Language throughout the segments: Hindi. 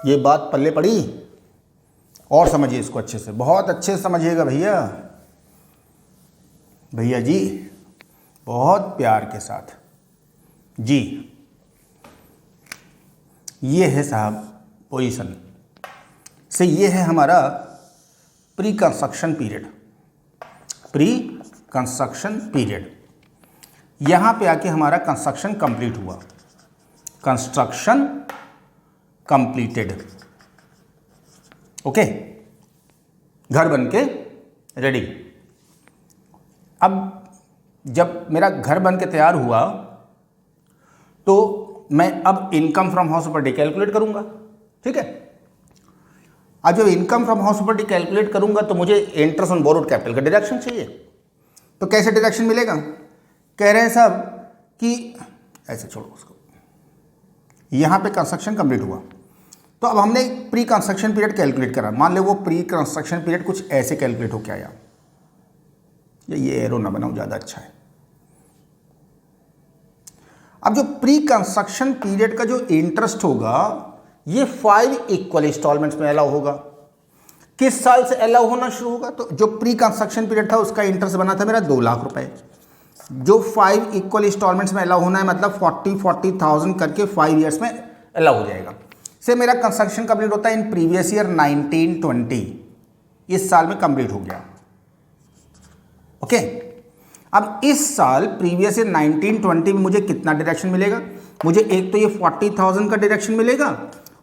ये बात पल्ले पड़ी? और समझिए इसको अच्छे से, बहुत अच्छे से समझिएगा भैया, भैया जी बहुत प्यार के साथ जी। ये है साहब पोजीशन से, ये है हमारा pre construction period. Pre construction period, यहाँ पे आके हमारा कंस्ट्रक्शन कंप्लीट हुआ, कंस्ट्रक्शन कंप्लीटेड। ओके, घर बन के रेडी। अब जब मेरा घर बन के तैयार हुआ तो मैं अब income from house property calculate करूंगा। ठीक है, अब जब income from house property calculate करूंगा तो मुझे इंटरेस्ट ऑन बोरोड कैपिटल का डिडक्शन चाहिए। तो कैसे डिडक्शन मिलेगा? कह रहे हैं साहब कि ऐसे छोड़ो उसको, यहां पे कंस्ट्रक्शन कंप्लीट हुआ तो अब हमने प्री कंस्ट्रक्शन पीरियड कैलकुलेट करा। मान लो वो प्री कंस्ट्रक्शन पीरियड कुछ ऐसे कैलकुलेट हो के आया, ये एरो ना बनाओ, ज़्यादा अच्छा है। अब जो प्री कंस्ट्रक्शन पीरियड का जो इंटरेस्ट होगा ये 5 इक्वल इंस्टॉलमेंट्स में अलाउ होगा। किस साल से अलाउ होना शुरू होगा? तो जो प्री कंस्ट्रक्शन पीरियड था उसका इंटरेस्ट बना था मेरा 2 लाख रुपए, जो 5 इक्वल इंस्टॉलमेंट्स में अलाउ होना है, मतलब 40,000 करके 5 ईयर्स में अलाउ हो जाएगा। से मेरा कंस्ट्रक्शन कंप्लीट होता है इन प्रीवियस ईयर 1920, इस साल में कंप्लीट हो गया। ओके, अब इस साल प्रीवियस ईयर 1920 में मुझे कितना डिडक्शन मिलेगा? मुझे एक तो ये 40,000 का डिडक्शन मिलेगा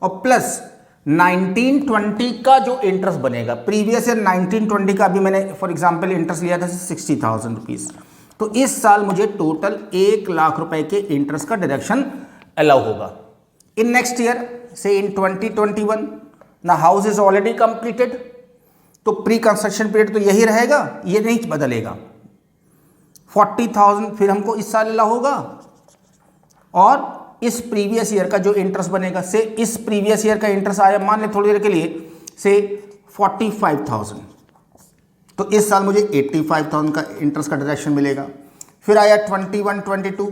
और प्लस 1920 का जो इंटरेस्ट बनेगा। प्रीवियस ईयर 1920 का अभी मैंने फॉर एग्जांपल इंटरेस्ट लिया था 60,000 रुपीज, तो इस साल मुझे टोटल 1 लाख रुपए के इंटरेस्ट का डिडक्शन अलाउ होगा। इन नेक्स्ट ईयर से इन 2021 ना हाउस इज ऑलरेडी कंप्लीटेड, तो प्री कंस्ट्रक्शन पीरियड तो यही रहेगा, ये नहीं बदलेगा। 40,000 फिर हमको इस साल अलाउ होगा और इस प्रीवियस ईयर का जो इंटरेस्ट बनेगा, से इस प्रीवियस ईयर का इंटरेस्ट आया मान ले थोड़ी देर के लिए से 45,000, तो इस साल मुझे 85,000 का इंटरेस्ट का डिडक्शन मिलेगा। फिर आया 21-22,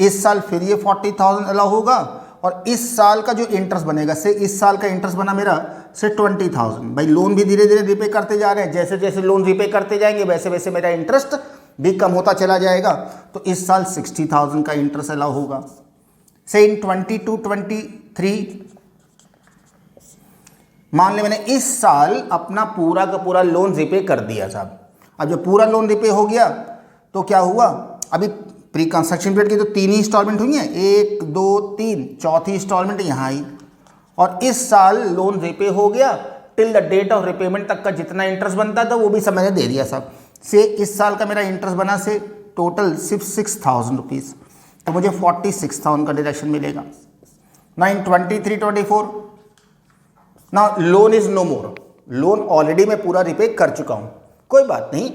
इस साल फिर ये 40,000 अलाउ होगा और इस साल का जो इंटरेस्ट बनेगा, से इस साल का इंटरेस्ट बना मेरा से 20,000। भाई लोन भी धीरे धीरे रिपे करते जा रहे हैं, जैसे जैसे लोन रिपे करते जाएंगे वैसे वैसे मेरा इंटरेस्ट भी कम होता चला जाएगा। तो इस साल 60,000 का इंटरेस्ट अलाउ होगा। से इन 22-23 मान ले मैंने इस साल अपना पूरा का पूरा लोन रिपे कर दिया साहब। अब जब पूरा लोन रिपे हो गया तो क्या हुआ, अभी प्री कंस्ट्रक्शन पीरियड की तो 3 ही इंस्टॉलमेंट हुई हैं, 1 2 3, चौथी इंस्टॉलमेंट यहाँ आई और इस साल लोन रिपे हो गया। Till the date of repayment तक का जितना इंटरेस्ट बनता था वो भी सब मैंने दे दिया साहब। से इस साल का मेरा इंटरेस्ट बना से टोटल सिर्फ 6,000 रुपीज़, तो मुझे 46,000 का डिडक्शन मिलेगा। ना इन 23-24 ना loan is no more, loan already मैं पूरा रिपे कर चुका हूँ, कोई बात नहीं।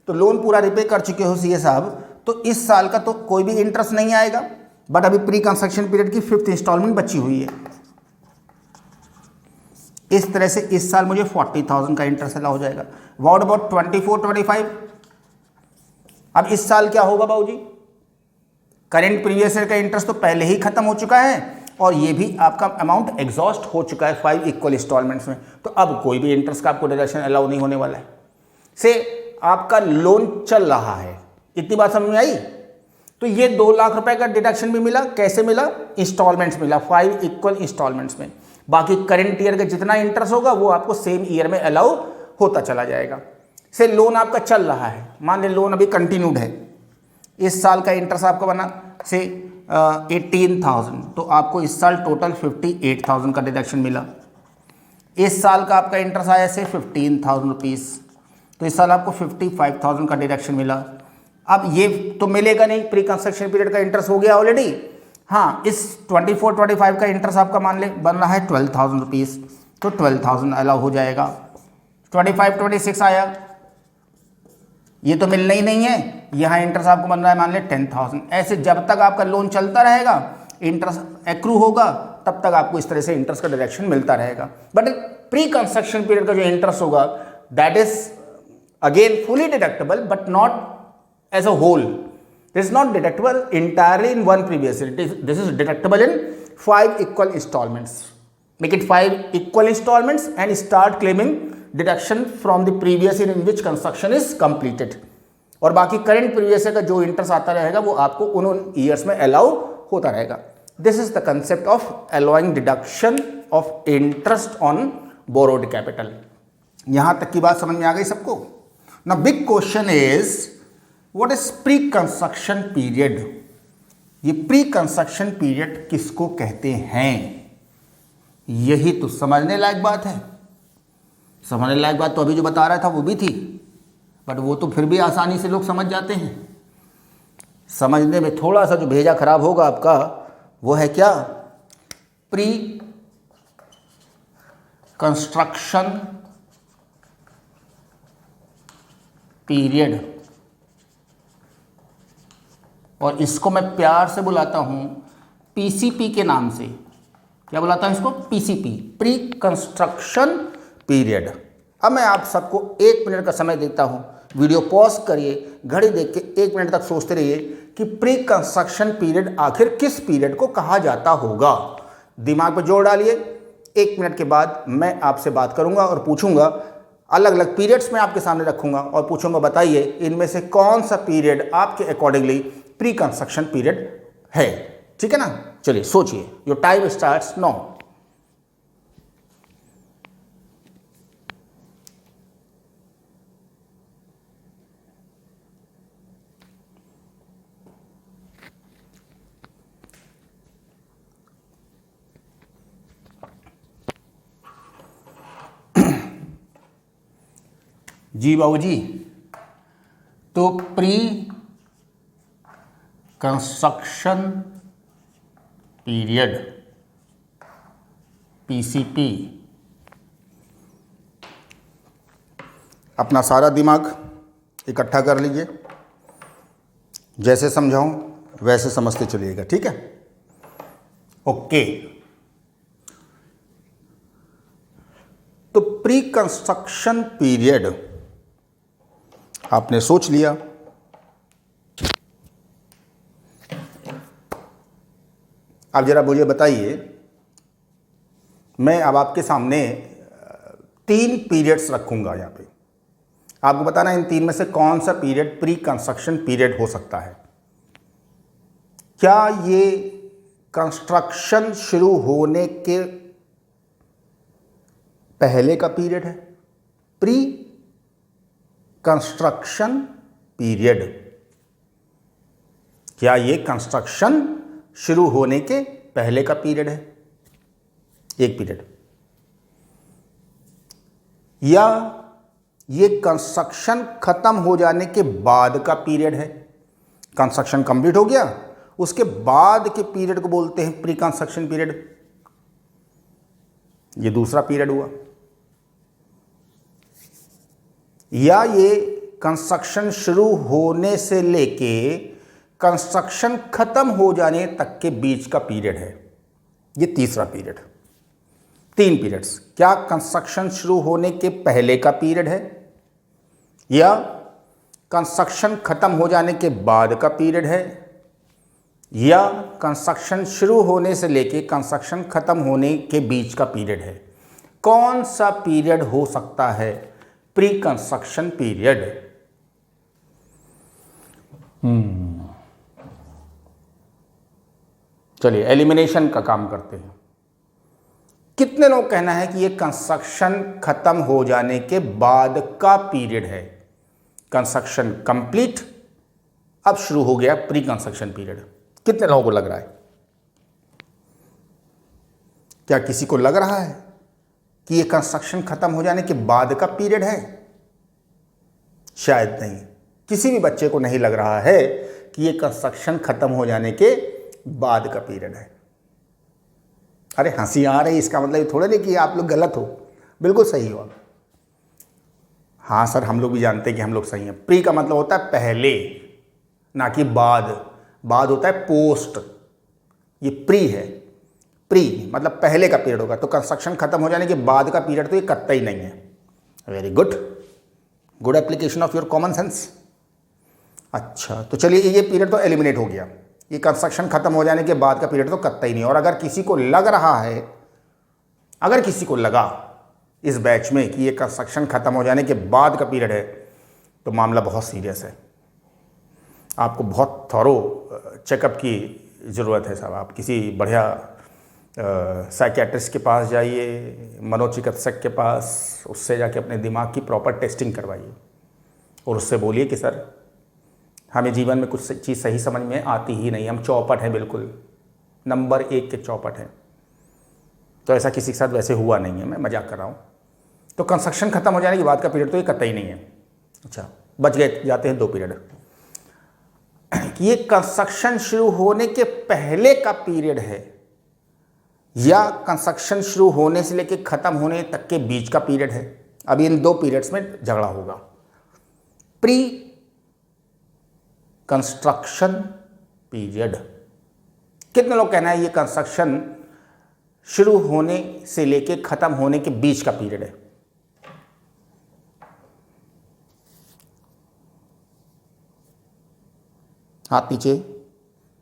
तो लोन पूरा रिपे कर चुके हो सीए साहब, तो इस साल का तो कोई भी इंटरेस्ट नहीं आएगा, बट अभी प्री कंस्ट्रक्शन पीरियड की 5th इंस्टॉलमेंट बची हुई है। इस तरह से इस साल मुझे 40,000 का इंटरेस्ट अलाउ हो जाएगा। What about 24-25? अब इस साल क्या होगा बाबूजी? करेंट प्रीवियस ईयर का इंटरेस्ट तो पहले ही खत्म हो चुका है और ये भी आपका अमाउंट एग्जॉस्ट हो चुका है 5 इक्वल इंस्टॉलमेंट्स में, तो अब कोई भी इंटरेस्ट का आपको डिडक्शन अलाउ नहीं होने वाला है। से आपका लोन चल रहा है, इतनी बात समझ में आई? तो ये 2 लाख रुपए का डिडक्शन भी मिला। कैसे मिला? इंस्टॉलमेंट्स मिला, 5 इक्वल इंस्टॉलमेंट्स में। बाकी करंट ईयर का जितना इंटरेस्ट होगा वो आपको सेम ईयर में अलाउ होता चला जाएगा। से लोन आपका चल रहा है, मान ले लोन अभी कंटिन्यूड है, इस साल का इंटरेस्ट आपको बना से 18,000, तो आपको इस साल टोटल 58,000 का डिडक्शन मिला। इस साल का आपका इंटरेस्ट आया से 15,000 रुपीज़, तो इस साल आपको 55,000 का डिडक्शन मिला। अब ये तो मिलेगा नहीं, प्री कंस्ट्रक्शन पीरियड का इंटरेस्ट हो गया ऑलरेडी। हाँ, इस 24-25 का इंटरेस्ट आपका मान ले बन रहा है 12,000 रुपीज़, तो 12,000 अलाउ हो जाएगा। 25-26 आया, ये तो मिलना ही नहीं है, यहाँ इंटरेस्ट आपको बन रहा है मान ले 10,000। ऐसे जब तक आपका लोन चलता रहेगा, इंटरेस्ट एक्रू होगा, तब तक आपको इस तरह से इंटरेस्ट का डायरेक्शन मिलता रहेगा। बट प्री कंस्ट्रक्शन पीरियड का जो इंटरेस्ट होगा that is again fully deductible but not as a whole. This is not deductible entirely in one previous year. This is deductible in 5 equal installments. Make it 5 equal installments and start claiming deduction from the previous year in which construction is completed. और बाकी करंट प्रीवियस ईयर का जो इंटरेस्ट आता रहेगा वो आपको उन ईयर्स में अलाउ होता रहेगा. This is the concept of allowing deduction of interest on borrowed capital. यहां तक की बात समझ में आ गई सबको? Now big question is what is pre construction period. ये प्री कंस्ट्रक्शन पीरियड किसको कहते हैं? यही तो समझने लायक बात है. समझने लायक बात तो अभी जो बता रहा था वो भी थी, बट वो तो फिर भी आसानी से लोग समझ जाते हैं. समझने में थोड़ा सा जो भेजा खराब होगा आपका वो है क्या? प्री कंस्ट्रक्शन पीरियड, और इसको मैं प्यार से बुलाता हूं पीसीपी के नाम से. क्या बुलाता हूं इसको? PCP, pre construction period. अब मैं आप सबको 1 मिनट का समय देता हूं. वीडियो पॉज करिए, घड़ी देख के 1 मिनट तक सोचते रहिए कि प्री कंस्ट्रक्शन पीरियड आखिर किस पीरियड को कहा जाता होगा. दिमाग पर जोर डालिए. 1 मिनट के बाद मैं आपसे बात करूंगा और पूछूंगा, अलग अलग पीरियड्स में आपके सामने रखूंगा और पूछूंगा बताइए इनमें से कौन सा पीरियड आपके अकॉर्डिंगली प्री कंस्ट्रक्शन पीरियड है. ठीक है ना? चलिए सोचिए. Your time starts now. जी बाबूजी, तो प्री कंस्ट्रक्शन पीरियड पीसीपी, अपना सारा दिमाग इकट्ठा कर लीजिए. जैसे समझाऊं वैसे समझते चलिएगा. ठीक है? ओके. तो प्री कंस्ट्रक्शन पीरियड आपने सोच लिया. अब जरा मुझे बताइए, मैं अब आपके सामने 3 पीरियड्स रखूंगा. यहाँ पे आपको बताना इन 3 में से कौन सा पीरियड प्री कंस्ट्रक्शन पीरियड हो सकता है. क्या ये कंस्ट्रक्शन शुरू होने के पहले का पीरियड है? प्री कंस्ट्रक्शन पीरियड, क्या ये कंस्ट्रक्शन शुरू होने के पहले का पीरियड है? एक पीरियड. या ये कंस्ट्रक्शन खत्म हो जाने के बाद का पीरियड है? कंस्ट्रक्शन कंप्लीट हो गया, उसके बाद के पीरियड को बोलते हैं प्री कंस्ट्रक्शन पीरियड. ये दूसरा पीरियड हुआ. या ये कंस्ट्रक्शन शुरू होने से लेके कंस्ट्रक्शन खत्म हो जाने तक के बीच का पीरियड है. ये तीसरा पीरियड. 3 पीरियड्स. क्या कंस्ट्रक्शन शुरू होने के पहले का पीरियड है, या कंस्ट्रक्शन खत्म हो जाने के बाद का पीरियड है, या कंस्ट्रक्शन शुरू होने से लेके कंस्ट्रक्शन खत्म होने के बीच का पीरियड है? कौन सा पीरियड हो सकता है प्री कंस्ट्रक्शन पीरियड? चलिए एलिमिनेशन का काम करते हैं. कितने लोग कहना है कि ये कंस्ट्रक्शन खत्म हो जाने के बाद का पीरियड है? कंस्ट्रक्शन कंप्लीट, अब शुरू हो गया प्री कंस्ट्रक्शन पीरियड. कितने लोगों को लग रहा है? क्या किसी को लग रहा है कि ये कंस्ट्रक्शन खत्म हो जाने के बाद का पीरियड है? शायद नहीं. किसी भी बच्चे को नहीं लग रहा है कि ये कंस्ट्रक्शन खत्म हो जाने के बाद का पीरियड है. अरे हंसी आ रही, इसका मतलब ये थोड़ा नहीं कि आप लोग गलत हो. बिल्कुल सही हो आप. हाँ सर, हम लोग भी जानते हैं कि हम लोग सही हैं. प्री का मतलब होता है पहले, ना कि बाद. बाद होता है पोस्ट. ये प्री है. प्री मतलब पहले का पीरियड होगा. तो कंस्ट्रक्शन खत्म हो जाने के बाद का पीरियड तो ये कतई नहीं है. Very good. Good application of your common sense. अच्छा, तो चलिए ये पीरियड तो एलिमिनेट हो गया. ये कंस्ट्रक्शन खत्म हो जाने के बाद का पीरियड तो कतई नहीं। और अगर किसी को लग रहा है, अगर किसी को लगा इस बैच में कि ये कंस्ट्रक्शन खत्म हो जाने के बाद का पीरियड है, तो मामला बहुत सीरियस है। आपको बहुत थॉरो चेकअप की ज़रूरत है साहब। आप किसी बढ़िया साइकियाट्रिस्ट के पास जाइए, मनोचिकित्सक के पास, उससे जाके अपने दिमाग की प्रॉपर टेस्टिंग करवाइए और उससे बोलिए कि सर हमें जीवन में कुछ चीज़ सही समझ में आती ही नहीं, हम चौपट हैं, बिल्कुल नंबर 1 के चौपट हैं। तो ऐसा किसी के साथ वैसे हुआ नहीं है, मैं मजाक कर रहा हूँ। तो कंस्ट्रक्शन खत्म हो जाने के बाद का पीरियड तो ये कतई नहीं है। अच्छा, बच गए जाते हैं 2 पीरियड कि ये कंस्ट्रक्शन शुरू होने के पहले का पीरियड है या कंस्ट्रक्शन शुरू होने से लेकर खत्म होने तक के बीच का पीरियड है। अब इन 2 पीरियड्स में झगड़ा होगा। प्री कंस्ट्रक्शन पीरियड, कितने लोग कहना है ये कंस्ट्रक्शन शुरू होने से लेकर खत्म होने के बीच का पीरियड है? हाथ नीचे।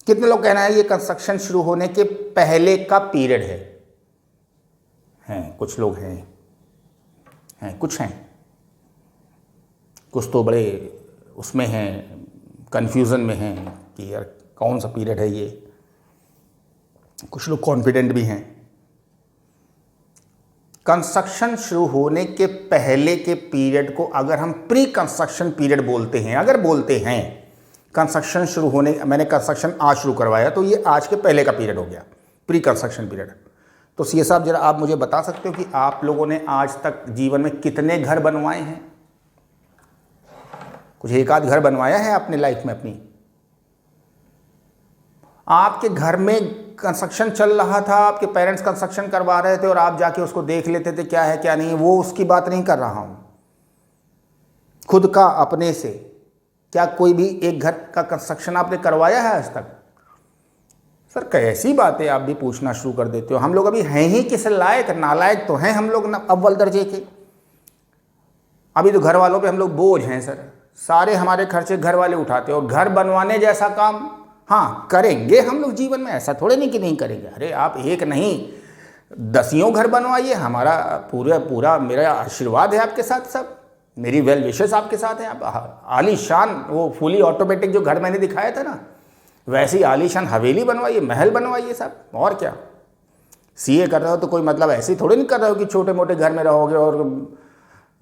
कितने लोग कहना है ये कंस्ट्रक्शन शुरू होने के पहले का पीरियड है? हैं कुछ लोग, हैं कुछ, हैं कुछ तो बड़े उसमें हैं, कंफ्यूजन में हैं कि यार कौन सा पीरियड है ये। कुछ लोग कॉन्फिडेंट भी हैं। कंस्ट्रक्शन शुरू होने के पहले के पीरियड को अगर हम प्री कंस्ट्रक्शन पीरियड बोलते हैं, अगर बोलते हैं कंस्ट्रक्शन शुरू होने, मैंने कंस्ट्रक्शन आज शुरू करवाया तो ये आज के पहले का पीरियड हो गया, प्री कंस्ट्रक्शन पीरियड। तो सीए साहब जरा आप मुझे बता सकते हो कि आप लोगों ने आज तक जीवन में कितने घर बनवाए हैं? कुछ एक आध घर बनवाया है आपने लाइफ में अपनी? आपके घर में कंस्ट्रक्शन चल रहा था, आपके पेरेंट्स कंस्ट्रक्शन करवा रहे थे और आप जाके उसको देख लेते थे क्या है क्या नहीं, वो उसकी बात नहीं कर रहा हूं। खुद का अपने से क्या कोई भी एक घर का कंस्ट्रक्शन आपने करवाया है आज तक? सर कैसी बातें आप भी पूछना शुरू कर देते हो। हम लोग अभी हैं ही किस लायक, नालायक तो हैं हम लोग ना अव्वल दर्जे के। अभी तो घर वालों पे हम लोग बोझ हैं सर, सारे हमारे खर्चे घर वाले उठाते हैं। और घर बनवाने जैसा काम हाँ करेंगे हम लोग जीवन में, ऐसा थोड़े नहीं कि नहीं करेंगे। अरे आप एक नहीं 10 घर बनवाइए, हमारा पूरा मेरा आशीर्वाद है आपके साथ सब, मेरी वेल विशेस आपके साथ हैं। आप आलीशान वो फुली ऑटोमेटिक जो घर मैंने दिखाया था ना, वैसी आलीशान हवेली बनवाइए, महल बनवाइए सब। और क्या, सीए कर रहे हो तो कोई मतलब ऐसे ही थोड़े नहीं कर रहे हो कि छोटे मोटे घर में रहोगे और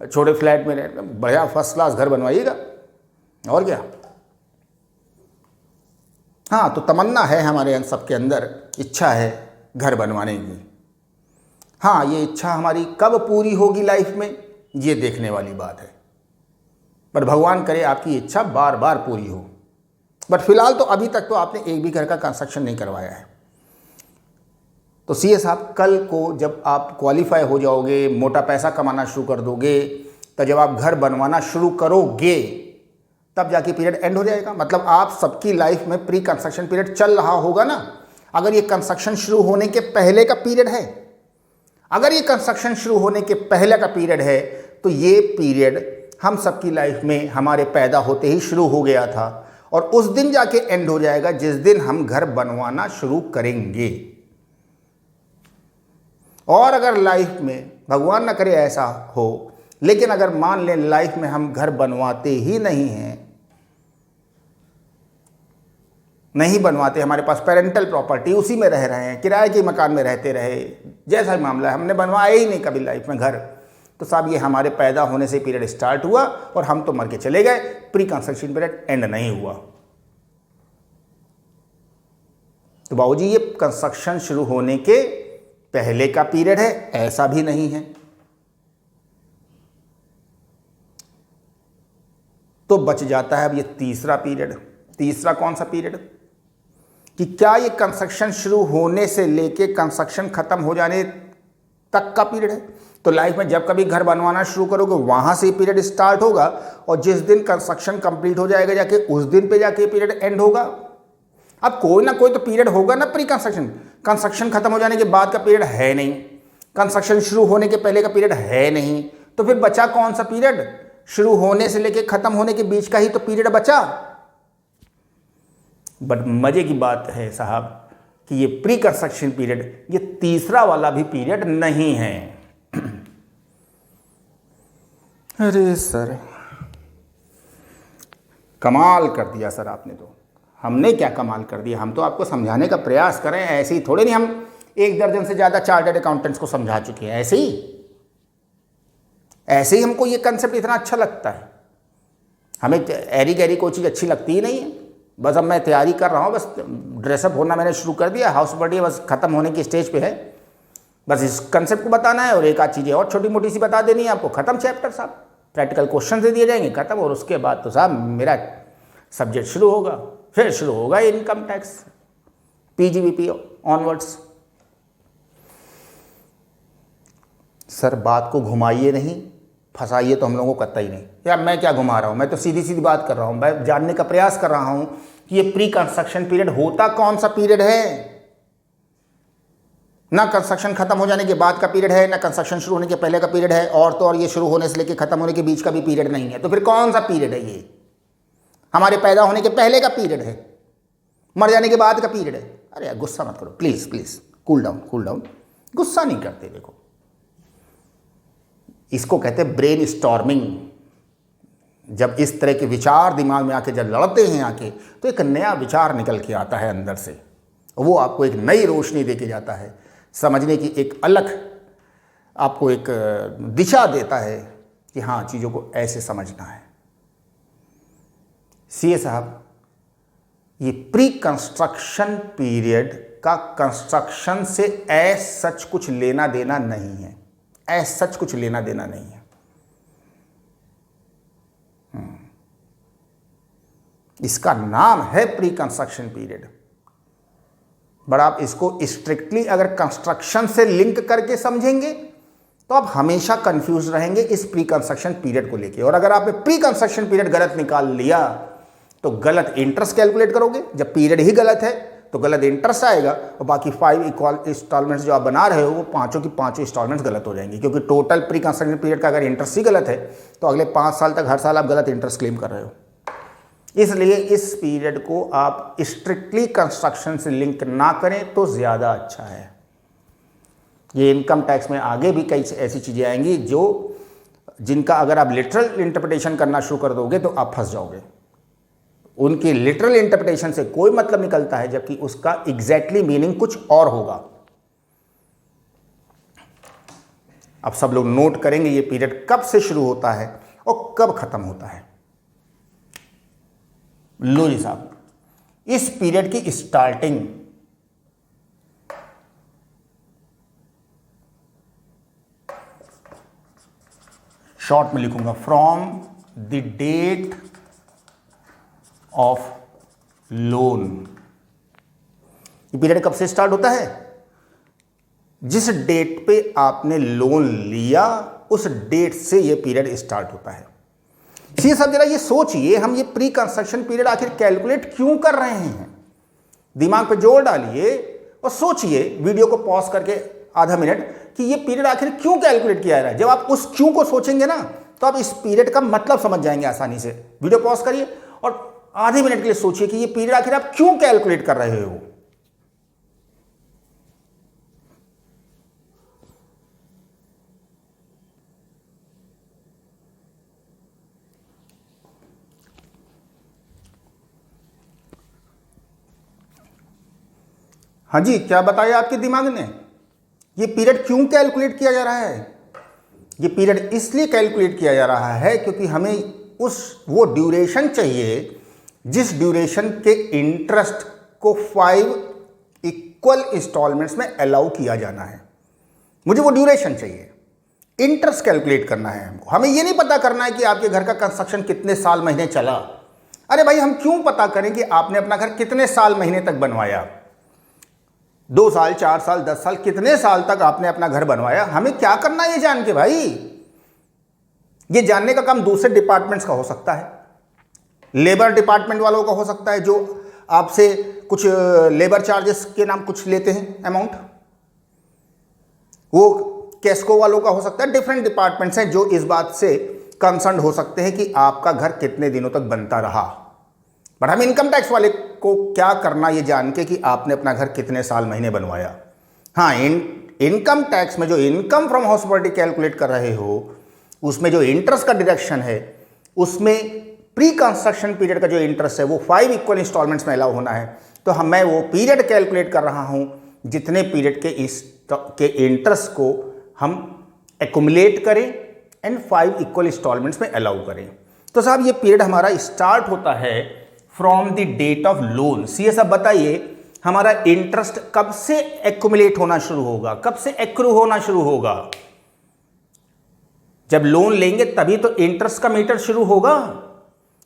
छोटे फ्लैट में रहे, बढ़िया फर्स्ट क्लास घर बनवाइएगा। और क्या, हाँ तो तमन्ना है हमारे सबके अंदर, इच्छा है घर बनवाने की। हाँ ये इच्छा हमारी कब पूरी होगी लाइफ में, ये देखने वाली बात है। पर भगवान करे आपकी इच्छा बार बार पूरी हो। बट फिलहाल तो अभी तक तो आपने एक भी घर का कंस्ट्रक्शन नहीं करवाया है। तो सीए साहब कल को जब आप क्वालिफाई हो जाओगे, मोटा पैसा कमाना शुरू कर दोगे, तो जब आप घर बनवाना शुरू करोगे तब जाके पीरियड एंड हो जाएगा। मतलब आप सबकी लाइफ में प्री कंस्ट्रक्शन पीरियड चल रहा होगा ना। अगर ये कंस्ट्रक्शन शुरू होने के पहले का पीरियड है, अगर ये कंस्ट्रक्शन शुरू होने के पहले का पीरियड है, तो ये पीरियड हम सबकी लाइफ में हमारे पैदा होते ही शुरू हो गया था और उस दिन जाके एंड हो जाएगा जिस दिन हम घर बनवाना शुरू करेंगे। और अगर लाइफ में भगवान ना करे ऐसा हो, लेकिन अगर मान लें लाइफ में हम घर बनवाते ही नहीं हैं, नहीं बनवाते, हमारे पास पेरेंटल प्रॉपर्टी उसी में रह रहे हैं, किराए के मकान में रहते रहे, जैसा ही मामला है, हमने बनवाया ही नहीं कभी लाइफ में घर, तो साहब ये हमारे पैदा होने से पीरियड स्टार्ट हुआ और हम तो मर के चले गए, प्री कंस्ट्रक्शन पीरियड एंड नहीं हुआ। तो बाबूजी ये कंस्ट्रक्शन शुरू होने के पहले का पीरियड है, ऐसा भी नहीं है। तो बच जाता है अब ये तीसरा पीरियड। तीसरा कौन सा पीरियड, कि क्या ये कंस्ट्रक्शन शुरू होने से लेके कंस्ट्रक्शन खत्म हो जाने तक का पीरियड है। तो लाइफ में जब कभी घर बनवाना शुरू करोगे वहां से पीरियड स्टार्ट होगा और जिस दिन कंस्ट्रक्शन कंप्लीट हो जाएगा जाके उस दिन पे जाके पीरियड एंड होगा। अब कोई ना कोई तो पीरियड होगा ना प्री कंस्ट्रक्शन। कंस्ट्रक्शन खत्म हो जाने के बाद का पीरियड है नहीं, कंस्ट्रक्शन शुरू होने के पहले का पीरियड है नहीं, तो फिर बचा कौन सा पीरियड, शुरू होने से लेके खत्म होने के बीच का ही तो पीरियड बचा। बट मजे की बात है साहब कि ये प्री कंस्ट्रक्शन पीरियड, ये तीसरा वाला भी पीरियड नहीं है। अरे सर कमाल कर दिया सर आपने। तो हमने क्या कमाल कर दिया, हम तो आपको समझाने का प्रयास करें, ऐसे ही थोड़े नहीं। हम 1 दर्जन से ज़्यादा चार्टर्ड अकाउंटेंट्स को समझा चुके हैं। ऐसे ही हमको ये कंसेप्ट इतना अच्छा लगता है। हमें एरी गैरी कोई चीज़ अच्छी लगती ही नहीं है। बस अब मैं तैयारी कर रहा हूँ, बस ड्रेसअप होना मैंने शुरू कर दिया, हाउस बर्थडे बस ख़त्म होने की स्टेज पे है। बस इस कंसेप्ट को बताना है और एक आध चीज़ें और छोटी मोटी सी बता देनी है आपको। ख़त्म चैप्टर साहब, प्रैक्टिकल क्वेश्चन दे दिए जाएंगे, ख़त्म। और उसके बाद तो साहब मेरा सब्जेक्ट शुरू होगा, फिर शुरू होगा income tax, PGBP onwards. Sir बात को घुमाइए नहीं, फंसाइए तो हम लोगों को कतई नहीं। यार मैं क्या घुमा रहा हूँ, मैं तो सीधी सीधी बात कर रहा हूँ। मैं जानने का प्रयास कर रहा हूँ कि ये प्री कंस्ट्रक्शन पीरियड होता कौन सा पीरियड है। ना कंस्ट्रक्शन खत्म हो जाने के बाद का पीरियड है, ना कंस्ट्रक्शन शुरू होने के पहले का पीरियड है, और तो और ये शुरू होने से लेकर खत्म होने के बीच का भी पीरियड नहीं है। तो फिर कौन सा पीरियड है ये? हमारे पैदा होने के पहले का पीरियड है, मर जाने के बाद का पीरियड है। अरे यार गुस्सा मत करो प्लीज़ प्लीज़, कूल डाउन। गुस्सा नहीं करते, देखो इसको कहते हैं ब्रेन स्टॉर्मिंग। जब इस तरह के विचार दिमाग में आके जब लड़ते हैं आके, तो एक नया विचार निकल के आता है अंदर से, वो आपको एक नई रोशनी दे के जाता है, समझने की एक अलग आपको एक दिशा देता है कि हाँ चीज़ों को ऐसे समझना है। सीए साहब, ये प्री कंस्ट्रक्शन पीरियड का कंस्ट्रक्शन से ऐसा सच कुछ लेना देना नहीं है, ऐसा सच कुछ लेना देना नहीं है। इसका नाम है प्री कंस्ट्रक्शन पीरियड, बट आप इसको स्ट्रिक्टली अगर कंस्ट्रक्शन से लिंक करके समझेंगे तो आप हमेशा कंफ्यूज रहेंगे इस प्री कंस्ट्रक्शन पीरियड को लेके। और अगर आपने प्री कंस्ट्रक्शन पीरियड गलत निकाल लिया तो गलत इंटरेस्ट कैलकुलेट करोगे। जब पीरियड ही गलत है तो गलत इंटरेस्ट आएगा, और बाकी 5 इक्वल इंस्टॉलमेंट्स जो आप बना रहे हो वो पांचों की पांचों इंस्टॉलमेंट्स गलत हो जाएंगी, क्योंकि टोटल प्री कंस्ट्रक्शन पीरियड का अगर इंटरेस्ट ही गलत है तो अगले 5 साल तक हर साल आप गलत इंटरेस्ट क्लेम कर रहे हो। इसलिए इस पीरियड को आप स्ट्रिक्टली कंस्ट्रक्शन से लिंक ना करें तो ज़्यादा अच्छा है। ये इनकम टैक्स में आगे भी कई ऐसी चीज़ें आएंगी जिनका अगर आप लिटरल इंटरप्रिटेशन करना शुरू कर दोगे तो आप फंस जाओगे। उनकी लिटरल इंटरप्रिटेशन से कोई मतलब निकलता है, जबकि उसका एग्जैक्टली मीनिंग कुछ और होगा। अब सब लोग नोट करेंगे ये पीरियड कब से शुरू होता है और कब खत्म होता है। लो जी साहब, इस पीरियड की स्टार्टिंग शॉर्ट में लिखूंगा, from the date of loan. ये पीरियड कब से स्टार्ट होता है? जिस डेट पे आपने लोन लिया उस डेट से ये पीरियड स्टार्ट होता है। ये सब जरा ये सोचिए, हम ये प्री कंस्ट्रक्शन पीरियड आखिर कैलकुलेट क्यों कर रहे हैं? दिमाग पे जोर डालिए और सोचिए, वीडियो को पॉज करके आधा मिनट, कि ये पीरियड आखिर क्यों कैलकुलेट किया जा रहा है। जब आप उस क्यों को सोचेंगे ना तो आप इस पीरियड का मतलब समझ जाएंगे आसानी से। वीडियो पॉज करिए और आधे मिनट के लिए सोचिए कि ये पीरियड आखिर आप क्यों कैलकुलेट कर रहे हो। हाँ जी, क्या बताया आपके दिमाग ने? ये पीरियड क्यों कैलकुलेट किया जा रहा है? ये पीरियड इसलिए कैलकुलेट किया जा रहा है क्योंकि हमें वो ड्यूरेशन चाहिए जिस ड्यूरेशन के इंटरेस्ट को 5 इक्वल इंस्टॉलमेंट्स में अलाउ किया जाना है। मुझे वो ड्यूरेशन चाहिए, इंटरेस्ट कैलकुलेट करना है हमको। हमें ये नहीं पता करना है कि आपके घर का कंस्ट्रक्शन कितने साल महीने चला। अरे भाई, हम क्यों पता करें कि आपने अपना घर कितने साल महीने तक बनवाया? 2 साल, 4 साल, 10 साल, कितने साल तक आपने अपना घर बनवाया? हमें क्या करना है ये जान के भाई? ये जानने का काम दूसरे डिपार्टमेंट्स का हो सकता है, लेबर डिपार्टमेंट वालों का हो सकता है, जो आपसे कुछ लेबर चार्जेस के नाम कुछ लेते हैं अमाउंट, वो कैस्को वालों का हो सकता है। डिफरेंट डिपार्टमेंट्स हैं जो इस बात से कंसर्न हो सकते हैं कि आपका घर कितने दिनों तक बनता रहा, बट हम इनकम टैक्स वाले को क्या करना ये जान के कि आपने अपना घर कितने साल महीने बनवाया। हाँ, इनकम टैक्स में जो income from house property calculate कर रहे हो उसमें जो इंटरेस्ट का डिडक्शन है उसमें प्री कंस्ट्रक्शन पीरियड का जो इंटरेस्ट है वो 5 इक्वल इंस्टॉलमेंट्स में अलाउ होना है। तो मैं वो पीरियड कैलकुलेट कर रहा हूँ जितने पीरियड के इंटरेस्ट को हम एक्युमुलेट करें एंड 5 इक्वल इंस्टॉलमेंट्स में अलाउ करें। तो साहब ये पीरियड हमारा स्टार्ट होता है from the date of loan. CA साहब बताइए हमारा इंटरेस्ट कब से एक्युमुलेट होना शुरू होगा, कब से एक्रू होना शुरू होगा? जब लोन लेंगे तभी तो इंटरेस्ट का मीटर शुरू होगा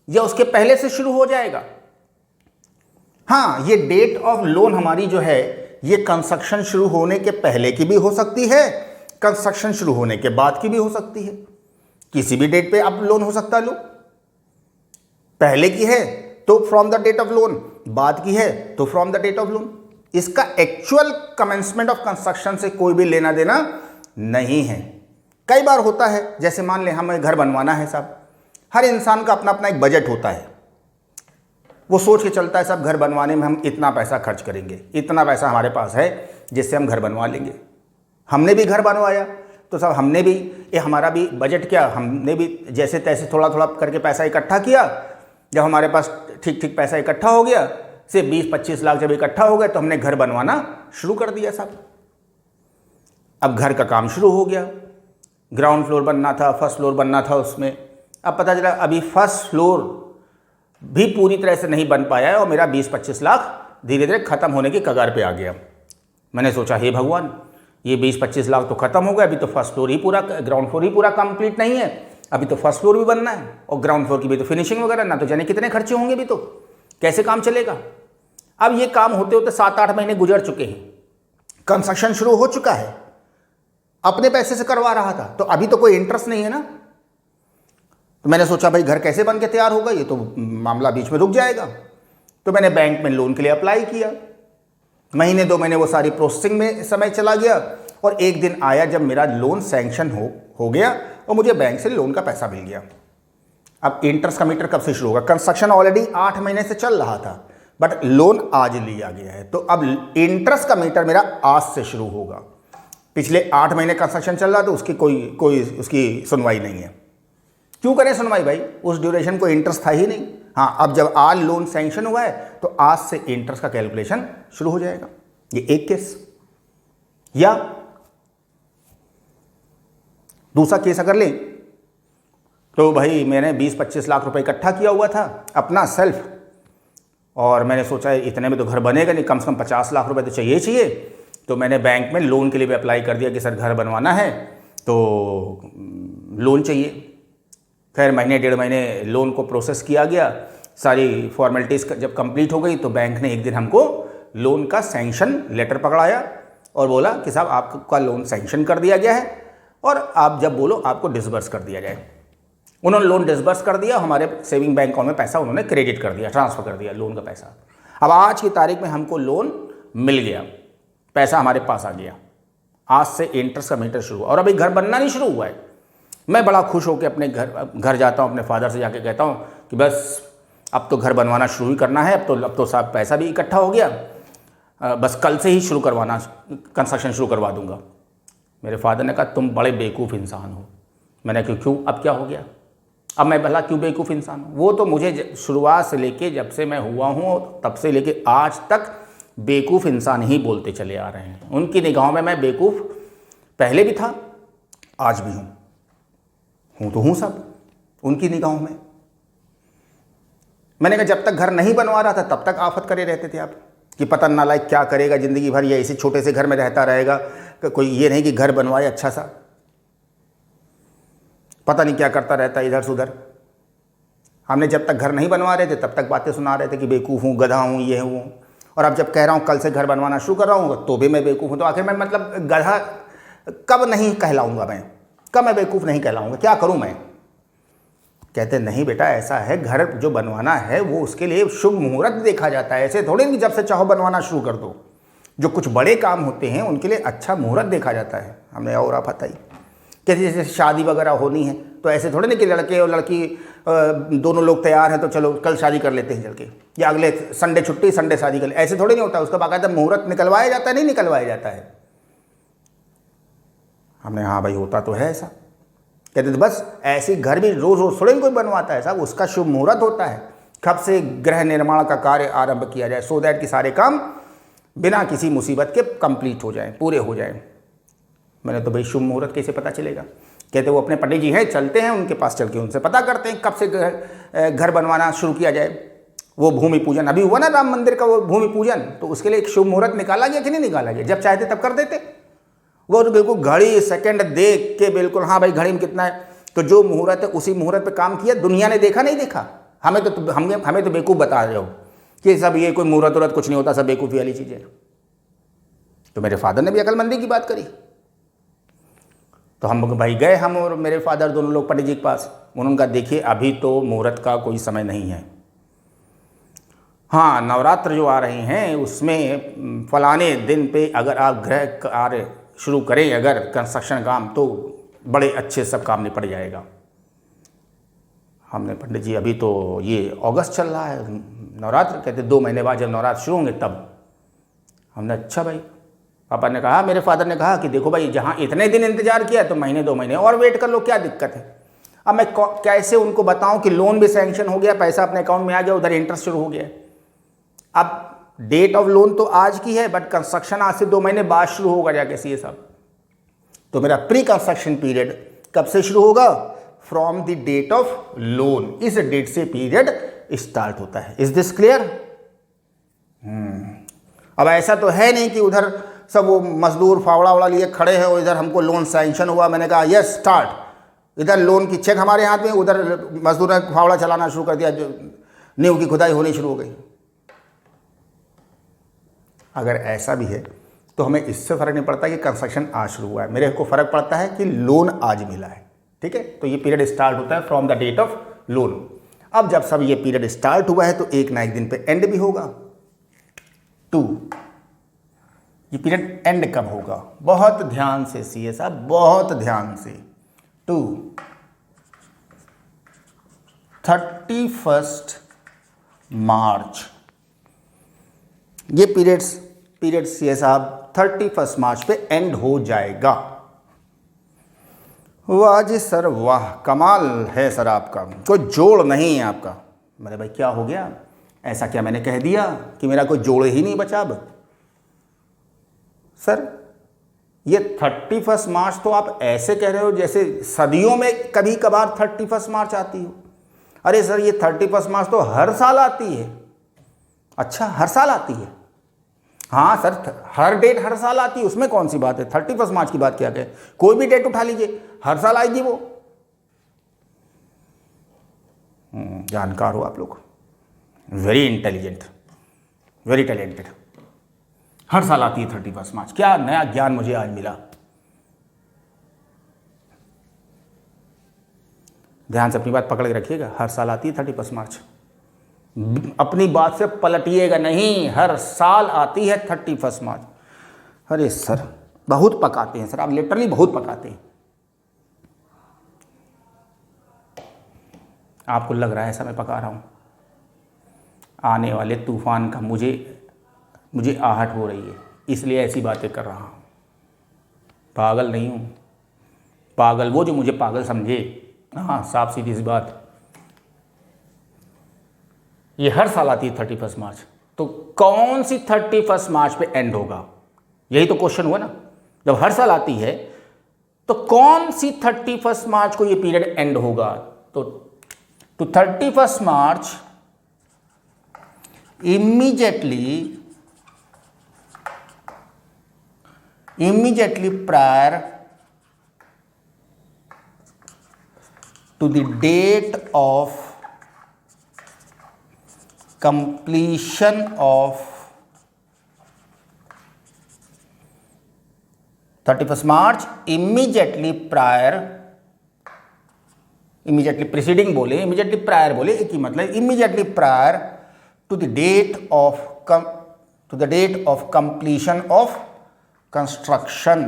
या उसके पहले से शुरू हो जाएगा? हाँ, ये डेट ऑफ लोन हमारी जो है ये कंस्ट्रक्शन शुरू होने के पहले की भी हो सकती है, कंस्ट्रक्शन शुरू होने के बाद की भी हो सकती है। किसी भी डेट पे आप लोन हो सकता है। लो, पहले की है तो from the date of loan, बाद की है तो from the date of loan. इसका एक्चुअल कमेंसमेंट ऑफ कंस्ट्रक्शन से कोई भी लेना देना नहीं है। कई बार होता है, जैसे मान लें हमें घर बनवाना है साहब, हर इंसान का अपना अपना एक बजट होता है। वो सोच के चलता है साहब घर बनवाने में हम इतना पैसा खर्च करेंगे, इतना पैसा हमारे पास है जिससे हम घर बनवा लेंगे। हमने भी घर बनवाया तो साहब हमने भी हमारा भी बजट क्या, हमने भी जैसे तैसे थोड़ा थोड़ा करके पैसा इकट्ठा किया। जब हमारे पास ठीक ठीक पैसा इकट्ठा हो गया, से 20-25 लाख जब इकट्ठा हो गया तो हमने घर बनवाना शुरू कर दिया साहब। अब घर का काम शुरू हो गया, ग्राउंड फ्लोर बनना था, फर्स्ट फ्लोर बनना था उसमें। अब पता चला अभी फर्स्ट फ्लोर भी पूरी तरह से नहीं बन पाया है और मेरा 20-25 लाख धीरे धीरे ख़त्म होने की कगार पे आ गया। मैंने सोचा हे भगवान, ये 20-25 लाख तो ख़त्म हो गया, अभी तो फर्स्ट फ्लोर ही पूरा, ग्राउंड फ्लोर ही पूरा कंप्लीट नहीं है, अभी तो फर्स्ट फ्लोर भी बनना है और ग्राउंड फ्लोर की भी तो फिनिशिंग वगैरह, ना तो जाने कितने खर्चे होंगे, भी तो कैसे काम चलेगा। अब ये काम होते होते 7-8 महीने गुजर चुके हैं, कंस्ट्रक्शन शुरू हो चुका है, अपने पैसे से करवा रहा था, तो अभी तो कोई इंटरेस्ट नहीं है ना। तो मैंने सोचा भाई घर कैसे बन के तैयार होगा, ये तो मामला बीच में रुक जाएगा। तो मैंने बैंक में लोन के लिए अप्लाई किया। महीने 2 महीने वो सारी प्रोसेसिंग में समय चला गया और एक दिन आया जब मेरा लोन सैंक्शन हो गया और मुझे बैंक से लोन का पैसा मिल गया। अब इंटरेस्ट का मीटर कब से शुरू होगा? कंस्ट्रक्शन ऑलरेडी 8 महीने से चल रहा था, बट लोन आज लिया गया है, तो अब इंटरेस्ट का मीटर मेरा आज से शुरू होगा। पिछले 8 महीने कंस्ट्रक्शन चल रहा था, उसकी कोई उसकी सुनवाई नहीं है। क्यों करें सुनवाई भाई, उस ड्यूरेशन को इंटरेस्ट था ही नहीं। हाँ, अब जब आज लोन सैंक्शन हुआ है तो आज से इंटरेस्ट का कैलकुलेशन शुरू हो जाएगा। ये एक केस। या दूसरा केस अगर ले तो भाई मैंने 20-25 लाख रुपए इकट्ठा किया हुआ था अपना सेल्फ, और मैंने सोचा इतने में तो घर बनेगा नहीं, कम से कम 50 लाख रुपए तो चाहिए। तो मैंने बैंक में लोन के लिए भी अप्लाई कर दिया कि सर घर बनवाना है तो लोन चाहिए। खैर महीने 1.5 महीने लोन को प्रोसेस किया गया, सारी फॉर्मेलिटीज़ जब कंप्लीट हो गई तो बैंक ने एक दिन हमको लोन का सैंक्शन लेटर पकड़ाया और बोला कि साहब आपका लोन सैंक्शन कर दिया गया है और आप जब बोलो आपको डिसबर्स कर दिया जाए। उन्होंने लोन डिसबर्स कर दिया, हमारे सेविंग बैंक अकाउंट में पैसा उन्होंने क्रेडिट कर दिया, ट्रांसफ़र कर दिया लोन का पैसा। अब आज की तारीख में हमको लोन मिल गया, पैसा हमारे पास आ गया, आज से इंटरेस्ट का मीटर शुरू हुआ और अभी घर बनना नहीं शुरू हुआ है। मैं बड़ा खुश होकर अपने घर जाता हूँ, अपने फादर से जाके कहता हूँ कि बस अब तो घर बनवाना शुरू ही करना है, अब तो साहब पैसा भी इकट्ठा हो गया, बस कल से ही शुरू करवाना, कंस्ट्रक्शन शुरू करवा दूंगा। मेरे फादर ने कहा तुम बड़े बेवकूफ़ इंसान हो। मैंने कहा क्यों, अब क्या हो गया? अब मैं भला क्यों बेवकूफ़ इंसान हूँ? वो तो मुझे शुरुआत से लेके जब से मैं हुआ हूँ तब से लेके आज तक बेवकूफ़ इंसान ही बोलते चले आ रहे हैं। उनकी निगाहों में मैं बेवकूफ़ पहले भी था, आज भी हूँ तो हूँ सब उनकी निगाहों में। मैंने कहा जब तक घर नहीं बनवा रहा था तब तक आफत करे रहते थे आप कि पता नालायक क्या करेगा ज़िंदगी भर, या इसी छोटे से घर में रहता रहेगा, कोई ये नहीं कि घर बनवाए अच्छा सा, पता नहीं क्या करता रहता इधर से उधर। हमने जब तक घर नहीं बनवा रहे थे तब तक बातें सुना रहे थे कि बेवकूफ़ हूँ, गधा हूँ, ये हूँ, और अब जब कह रहा हूँ कल से घर बनवाना शुरू कर रहा हूँ तो भी मैं बेवकूफ़ हूँ। तो आखिर मैं मतलब गधा कब नहीं कहलाऊँगा मैं, कब मैं बेवकूफ़ नहीं कहलाऊँगा, क्या करूँ मैं? कहते नहीं बेटा ऐसा है, घर जो बनवाना है वो उसके लिए शुभ मुहूर्त देखा जाता है, ऐसे थोड़े कि जब से चाहो बनवाना शुरू कर दो। जो कुछ बड़े काम होते हैं उनके लिए अच्छा मुहूर्त देखा जाता है। हमने और आप बताई कैसे जैसे शादी वगैरह होनी है तो ऐसे थोड़े नहीं कि लड़के और लड़की दोनों लोग तैयार हैं तो चलो कल शादी कर लेते हैं चल के, या अगले संडे छुट्टी, संडे शादी कर ले, ऐसे थोड़ी नहीं होता। उसका बाकायदा मुहूर्त निकलवाया जाता है, नहीं निकलवाया जाता है। हमने हाँ भाई होता तो है ऐसा। कहते थे बस ऐसे घर भी रोज रोज थोड़े कोई बनवाता है साहब, उसका शुभ मुहूर्त होता है कब से गृह निर्माण का कार्य आरंभ किया जाए, सो दैट कि सारे काम बिना किसी मुसीबत के कंप्लीट हो जाए, पूरे हो जाए। मैंने तो भाई शुभ मुहूर्त कैसे पता चलेगा? कहते वो अपने पंडित जी हैं, चलते हैं उनके पास, चल के उनसे पता करते हैं कब से घर बनवाना शुरू किया जाए। वो भूमि पूजन अभी हुआ ना राम मंदिर का, वो भूमि पूजन, तो उसके लिए एक शुभ मुहूर्त निकाला गया कि नहीं निकाला गया? जब चाहते तब कर देते। वो तो बिल्कुल घड़ी सेकंड देख के बिल्कुल हाँ भाई घड़ी में कितना है, तो जो मुहूर्त है उसी मुहूर्त पे काम किया। दुनिया ने देखा नहीं देखा, हमें तो बेवकूफ़ बता रहे हो कि सब ये कोई मुहूर्त उहूर्त कुछ नहीं होता, सब बेवकूफ़ी वाली चीज़ें। तो मेरे फादर ने भी अकलमंदी की बात करी, तो हम भाई गए, हम और मेरे फादर दोनों लोग पंडित जी के पास। उन्होंने कहा देखिए अभी तो मुहूर्त का कोई समय नहीं है, हाँ नवरात्र जो आ रहे हैं उसमें फलाने दिन पे अगर आप गृह कार्य शुरू करें, अगर कंस्ट्रक्शन काम, तो बड़े अच्छे सब काम निपट जाएगा। हमने पंडित जी अभी तो ये अगस्त चल रहा है, नवरात्र, कहते 2 महीने बाद जब नवरात्र शुरू होंगे तब। हमने अच्छा भाई, पापा ने कहा, मेरे फादर ने कहा कि देखो भाई जहाँ इतने दिन इंतजार किया तो महीने 2 महीने और वेट कर लो, क्या दिक्कत है। अब मैं कैसे उनको बताऊं कि लोन भी सैंक्शन हो गया, पैसा अपने अकाउंट में आ गया, उधर इंटरेस्ट शुरू हो गया। अब डेट ऑफ लोन तो आज की है, बट कंस्ट्रक्शन आज से 2 महीने बाद शुरू होगा जाके सीए साहब। तो मेरा प्री कंस्ट्रक्शन पीरियड कब से शुरू होगा? From the date of loan, इस डेट से पीरियड स्टार्ट होता है। Is this clear? अब ऐसा तो है नहीं कि उधर सब वो मजदूर फावड़ा वावड़ा लिए खड़े हैं और इधर हमको लोन सैंक्शन हुआ, मैंने कहा यस स्टार्ट, इधर लोन की चेक हमारे हाथ में, उधर मजदूर ने फावड़ा चलाना शुरू कर दिया, जो नींव की खुदाई होनी शुरू हो गई। अगर ऐसा भी है तो हमें इससे फ़र्क नहीं पड़ता कि कंस्ट्रक्शन आज शुरू हुआ है, मेरे को फ़र्क पड़ता है कि लोन आज मिला है। ठीक है, तो ये पीरियड स्टार्ट होता है from the date of loan. अब जब सब ये पीरियड स्टार्ट हुआ है तो एक ना एक दिन पे एंड भी होगा। 2, ये पीरियड एंड कब होगा? बहुत ध्यान से सीए साहब, बहुत ध्यान से। 2, 31 मार्च, ये पीरियड सीए साहब 31 मार्च पे एंड हो जाएगा। वाह जी सर वाह, कमाल है सर आपका, कोई जोड़ नहीं है आपका। मेरे भाई क्या हो गया, ऐसा क्या मैंने कह दिया कि मेरा कोई जोड़ ही नहीं बचा अब? सर ये 31 मार्च तो आप ऐसे कह रहे हो जैसे सदियों में कभी कभार 31 मार्च आती हो। अरे सर ये 31 मार्च तो हर साल आती है। अच्छा हर साल आती है? हाँ सर हर डेट हर साल आती है, उसमें कौन सी बात है? 31 मार्च की बात क्या है? कोई भी डेट उठा लीजिए, हर साल आएगी वो। जानकार हो आप लोग, वेरी इंटेलिजेंट, वेरी टैलेंटेड। हर साल आती है 31 मार्च, क्या नया ज्ञान मुझे आज मिला। ध्यान से अपनी बात पकड़ के रखिएगा, हर साल आती है 31 मार्च, अपनी बात से पलटिएगा नहीं, हर साल आती है 31 मार्च। अरे सर बहुत पकाते हैं सर आप, लिटरली बहुत पकाते हैं। आपको लग रहा है ऐसा मैं पका रहा हूं? आने वाले तूफान का मुझे आहट हो रही है, इसलिए ऐसी बातें कर रहा हूं। पागल नहीं हूं, पागल वो जो मुझे पागल समझे। हाँ साफ सीधी सी बात, ये हर साल आती है 31 मार्च, तो कौन सी 31 मार्च पे एंड होगा? यही तो क्वेश्चन हुआ ना। जब हर साल आती है तो कौन सी 31 मार्च को ये पीरियड एंड होगा? तो 31 मार्च immediately prior to the date of completion of 31 March, immediately preceding बोले, immediately prior बोले, एक ही मतलब, immediately prior to the date of completion of construction,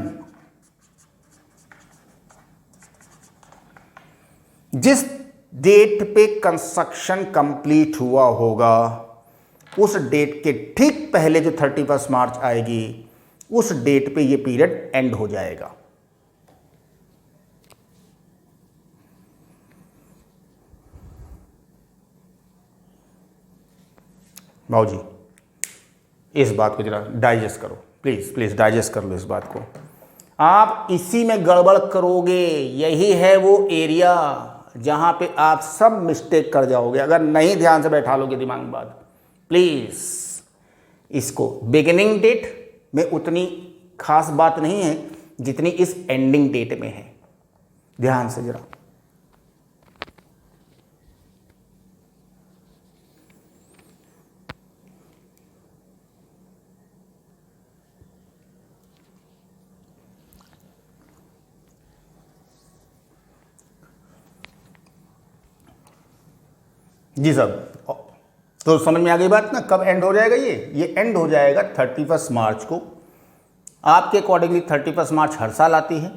date पे कंस्ट्रक्शन कंप्लीट हुआ होगा, उस डेट के ठीक पहले जो 31 मार्च आएगी, उस डेट पे ये पीरियड एंड हो जाएगा। भाऊ जी इस बात को जरा डाइजेस्ट करो, प्लीज प्लीज डाइजेस्ट कर लो इस बात को। आप इसी में गड़बड़ करोगे, यही है वो एरिया जहां पे आप सब मिस्टेक कर जाओगे अगर नहीं ध्यान से बैठा लोगे दिमाग में बात। प्लीज इसको, बिगिनिंग डेट में उतनी खास बात नहीं है जितनी इस एंडिंग डेट में है, ध्यान से जरा। जी साहब, तो समझ में आ गई बात ना, कब एंड हो जाएगा ये एंड हो जाएगा 31 मार्च को। आपके अकॉर्डिंगली 31 मार्च हर साल आती है,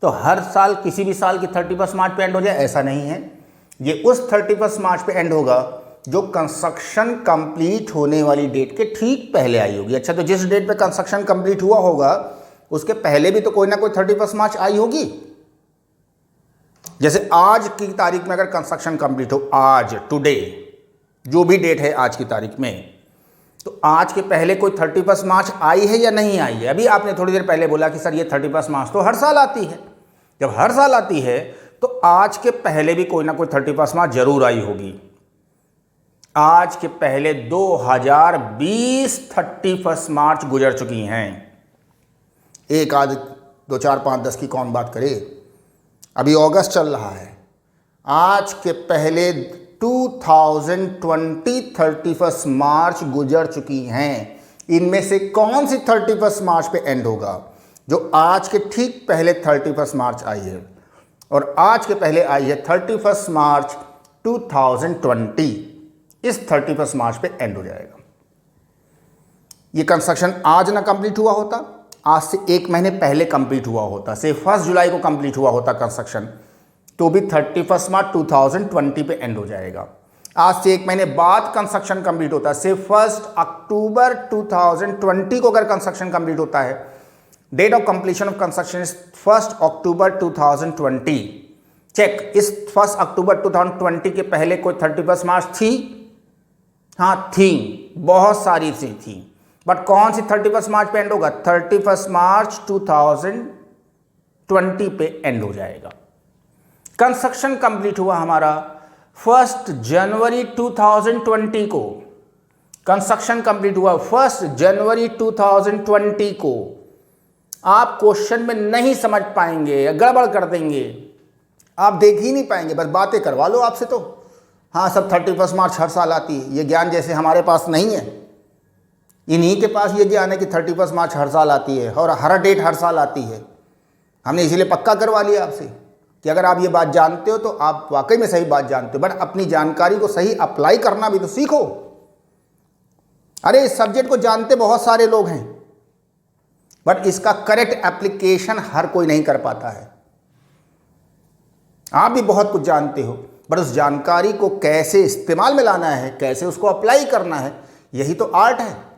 तो हर साल किसी भी साल की 31 मार्च पे एंड हो जाए ऐसा नहीं है। ये उस 31 मार्च पे एंड होगा जो कंस्ट्रक्शन कंप्लीट होने वाली डेट के ठीक पहले आई होगी। अच्छा, तो जिस डेट पे कंस्ट्रक्शन कंप्लीट हुआ होगा उसके पहले भी तो कोई ना कोई 31 मार्च आई होगी। जैसे आज की तारीख में अगर कंस्ट्रक्शन कंप्लीट हो, आज टुडे जो भी डेट है आज की तारीख में, तो आज के पहले कोई 31 मार्च आई है या नहीं आई है? अभी आपने थोड़ी देर पहले बोला कि सर ये 31 मार्च तो हर साल आती है। जब हर साल आती है तो आज के पहले भी कोई ना कोई 31 मार्च जरूर आई होगी। आज के पहले 2020 31 मार्च गुजर चुकी हैं। एक आध 2 4 5 10 की कौन बात करे, अभी अगस्त चल रहा है। आज के पहले 2020 31 मार्च गुजर चुकी हैं। इनमें से कौन सी 31 मार्च पे एंड होगा? जो आज के ठीक पहले 31 मार्च आई है, और आज के पहले आई है 31 मार्च 2020। इस 31 मार्च पे एंड हो जाएगा। ये कंस्ट्रक्शन आज ना कंप्लीट हुआ होता, आज से 1 महीने पहले कंप्लीट हुआ होता, से 1 जुलाई को कंप्लीट हुआ होता कंस्ट्रक्शन, तो भी 31 मार्च 2020 पे एंड हो जाएगा। आज से 1 महीने बाद कंस्ट्रक्शन कंप्लीट होता है, से 1 अक्टूबर 2020 को अगर कंस्ट्रक्शन कंप्लीट होता है, date of completion of construction is 1 October 2020। Check, इस 1 अक्टूबर 2020 के पहले कोई 31 मार्च थी? हाँ थी, बहुत सारी थी, बट कौन सी 31 मार्च पे एंड होगा? 31 मार्च 2020 पे एंड हो जाएगा। कंस्ट्रक्शन कंप्लीट हुआ हमारा 1 जनवरी 2020 को। कंस्ट्रक्शन कंप्लीट हुआ 1 जनवरी 2020 को। आप क्वेश्चन में नहीं समझ पाएंगे, गड़बड़ कर देंगे, आप देख ही नहीं पाएंगे, बस बातें करवा लो आपसे। तो हाँ सब 31 मार्च हर साल आती है, ये ज्ञान जैसे हमारे पास नहीं है, इन्हीं के पास ये ज्ञान है कि 31 मार्च हर साल आती है और हर डेट हर साल आती है। हमने इसीलिए पक्का करवा लिया आपसे कि अगर आप ये बात जानते हो तो आप वाकई में सही बात जानते हो, बट अपनी जानकारी को सही अप्लाई करना भी तो सीखो। अरे इस सब्जेक्ट को जानते बहुत सारे लोग हैं, बट इसका करेक्ट एप्लीकेशन हर कोई नहीं कर पाता है। आप भी बहुत कुछ जानते हो, बट उस जानकारी को कैसे इस्तेमाल में लाना है, कैसे उसको अप्लाई करना है, यही तो आर्ट है।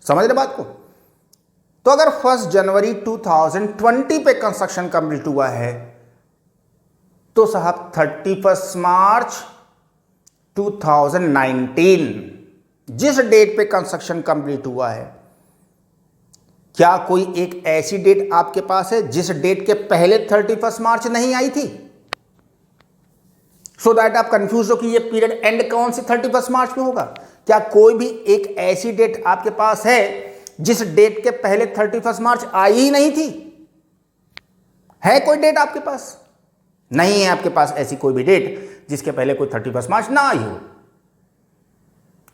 समझ रहे बात को? तो अगर 1 जनवरी 2020 पे कंस्ट्रक्शन कंप्लीट हुआ है, तो साहब 31 मार्च 2019 जिस डेट पे कंस्ट्रक्शन कंप्लीट हुआ है, क्या कोई एक ऐसी डेट आपके पास है जिस डेट के पहले 31 मार्च नहीं आई थी? सो दैट आप कंफ्यूज हो कि ये पीरियड एंड कौन सी 31 मार्च में होगा। क्या कोई भी एक ऐसी डेट आपके पास है जिस डेट के पहले 31 मार्च आई ही नहीं थी? है कोई डेट आपके पास? नहीं है आपके पास ऐसी कोई भी डेट जिसके पहले कोई 31 मार्च ना आई हो।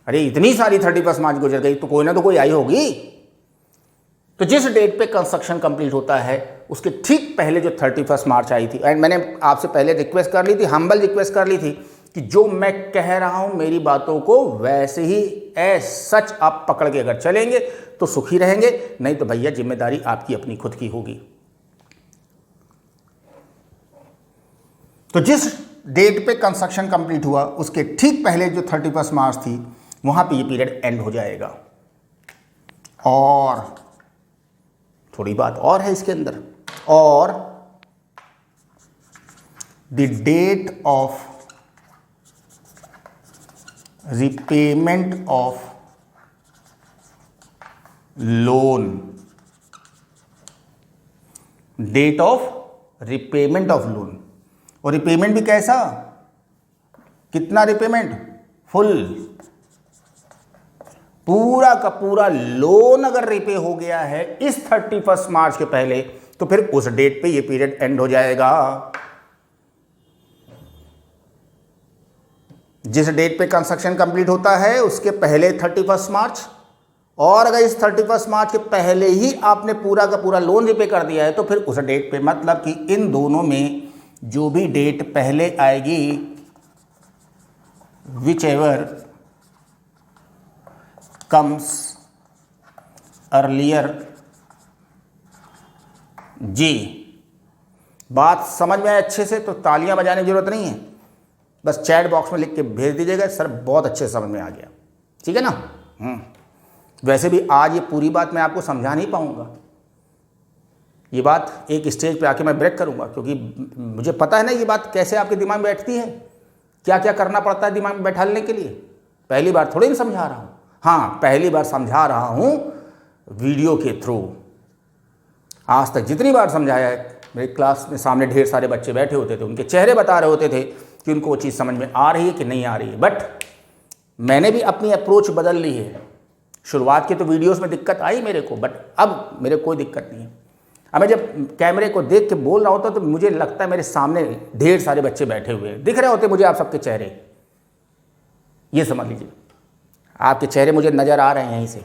अरे इतनी सारी 31 मार्च गुजर गई तो कोई ना तो कोई आई होगी। तो जिस डेट पे कंस्ट्रक्शन कंप्लीट होता है उसके ठीक पहले जो 31 मार्च आई थी, एंड मैंने आपसे पहले रिक्वेस्ट कर ली थी, हम्बल रिक्वेस्ट कर ली थी कि जो मैं कह रहा हूं मेरी बातों को वैसे ही सच आप पकड़ के अगर चलेंगे तो सुखी रहेंगे, नहीं तो भैया जिम्मेदारी आपकी अपनी खुद की होगी। तो जिस डेट पे कंस्ट्रक्शन कंप्लीट हुआ उसके ठीक पहले जो 31 मार्च थी वहां पे ये पीरियड एंड हो जाएगा। और थोड़ी बात और है इसके अंदर, और the date of repayment of loan, date of repayment of loan, और रिपेमेंट भी कैसा, कितना रिपेमेंट, फुल, पूरा का पूरा लोन अगर रिपे हो गया है इस 31 मार्च के पहले तो फिर उस डेट पे ये पीरियड एंड हो जाएगा। जिस डेट पे कंस्ट्रक्शन कंप्लीट होता है उसके पहले 31 मार्च, और अगर इस 31 मार्च के पहले ही आपने पूरा का पूरा लोन रिपे कर दिया है तो फिर उस डेट पे, मतलब कि इन दोनों में जो भी डेट पहले आएगी, विच एवर कम्स अर्लियर, जी बात समझ में आए अच्छे से तो तालियां बजाने की जरूरत नहीं है, बस चैट बॉक्स में लिख के भेज दीजिएगा सर बहुत अच्छे समझ में आ गया, ठीक है ना। वैसे भी आज ये पूरी बात मैं आपको समझा नहीं पाऊंगा, ये बात एक स्टेज पे आके मैं ब्रेक करूंगा, क्योंकि मुझे पता है ना ये बात कैसे आपके दिमाग में बैठती है, क्या क्या करना पड़ता है दिमाग में बैठाने के लिए। पहली बार थोड़ी नहीं समझा रहा हूँ, हाँ पहली बार समझा रहा हूँ वीडियो के थ्रू। आज तक जितनी बार समझाया है, मेरी क्लास में सामने ढेर सारे बच्चे बैठे होते थे, उनके चेहरे बता रहे होते थे कि उनको वो चीज़ समझ में आ रही है कि नहीं आ रही है, बट मैंने भी अपनी अप्रोच बदल ली है। शुरुआत के तो वीडियोस में दिक्कत आई मेरे को, बट अब मेरे कोई दिक्कत नहीं है। अब मैं जब कैमरे को देख के बोल रहा होता तो मुझे लगता है मेरे सामने ढेर सारे बच्चे बैठे हुए दिख रहे होते मुझे, आप सबके चेहरे, ये समझ लीजिए आपके चेहरे मुझे नज़र आ रहे हैं यहीं से।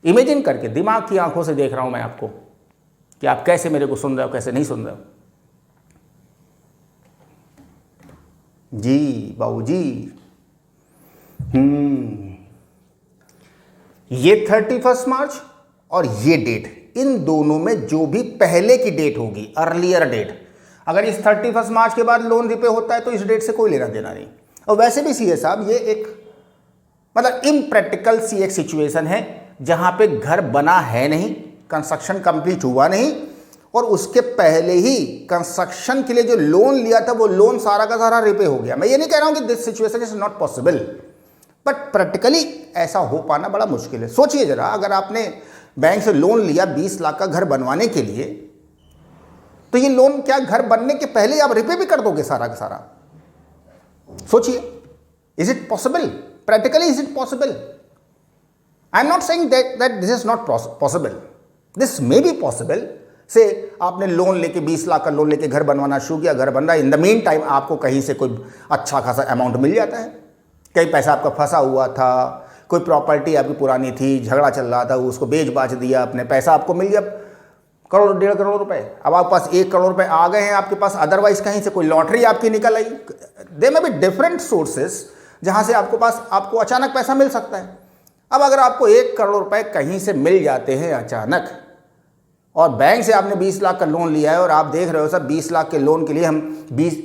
इमेजिन करके दिमाग की आंखों से देख रहा हूं मैं आपको कि आप कैसे मेरे को सुन रहे हो, कैसे नहीं सुन रहे हो। जी बाबूजी, ये 31 मार्च और ये डेट, इन दोनों में जो भी पहले की डेट होगी, अर्लियर डेट, अगर इस 31 मार्च के बाद लोन रिपे होता है तो इस डेट से कोई लेना देना नहीं। और वैसे भी सीए साहब ये एक मतलब इम्प्रैक्टिकल सी एक सिचुएशन है जहां पे घर बना है नहीं, कंस्ट्रक्शन कंप्लीट हुआ नहीं, और उसके पहले ही कंस्ट्रक्शन के लिए जो लोन लिया था वो लोन सारा का सारा रिपे हो गया। मैं ये नहीं कह रहा हूं कि this situation is not possible, but practically ऐसा हो पाना बड़ा मुश्किल है। सोचिए जरा, अगर आपने बैंक से लोन लिया 20 लाख का घर बनवाने के लिए, तो ये लोन क्या घर बनने के पहले ही आप रिपे भी कर दोगे सारा का सारा? सोचिए, is it possible? Practically is it possible? I am not saying that this is not possible, this may be possible. से आपने लोन लेके 20 लाख का लोन लेके घर बनवाना शुरू किया, घर बन रहा है, इन द मीन टाइम आपको कहीं से कोई अच्छा खासा अमाउंट मिल जाता है, कहीं पैसा आपका फंसा हुआ था, कोई प्रॉपर्टी आपकी पुरानी थी, झगड़ा चल रहा था, उसको बेच बाच दिया, अपने पैसा आपको मिल गया करोड़ 1.5 करोड़ रुपए, अब आपके पास 1 करोड़ रुपए आ गए हैं आपके पास, अदरवाइज कहीं से कोई लॉटरी आपकी निकल आई। दे में भी डिफरेंट सोर्सेस जहां से आपको अचानक पैसा मिल सकता है। अब अगर आपको 1 करोड़ रुपए कहीं से मिल जाते हैं अचानक, और बैंक से आपने 20 लाख का लोन लिया है और आप देख रहे हो सर 20 लाख के लोन के लिए हम 20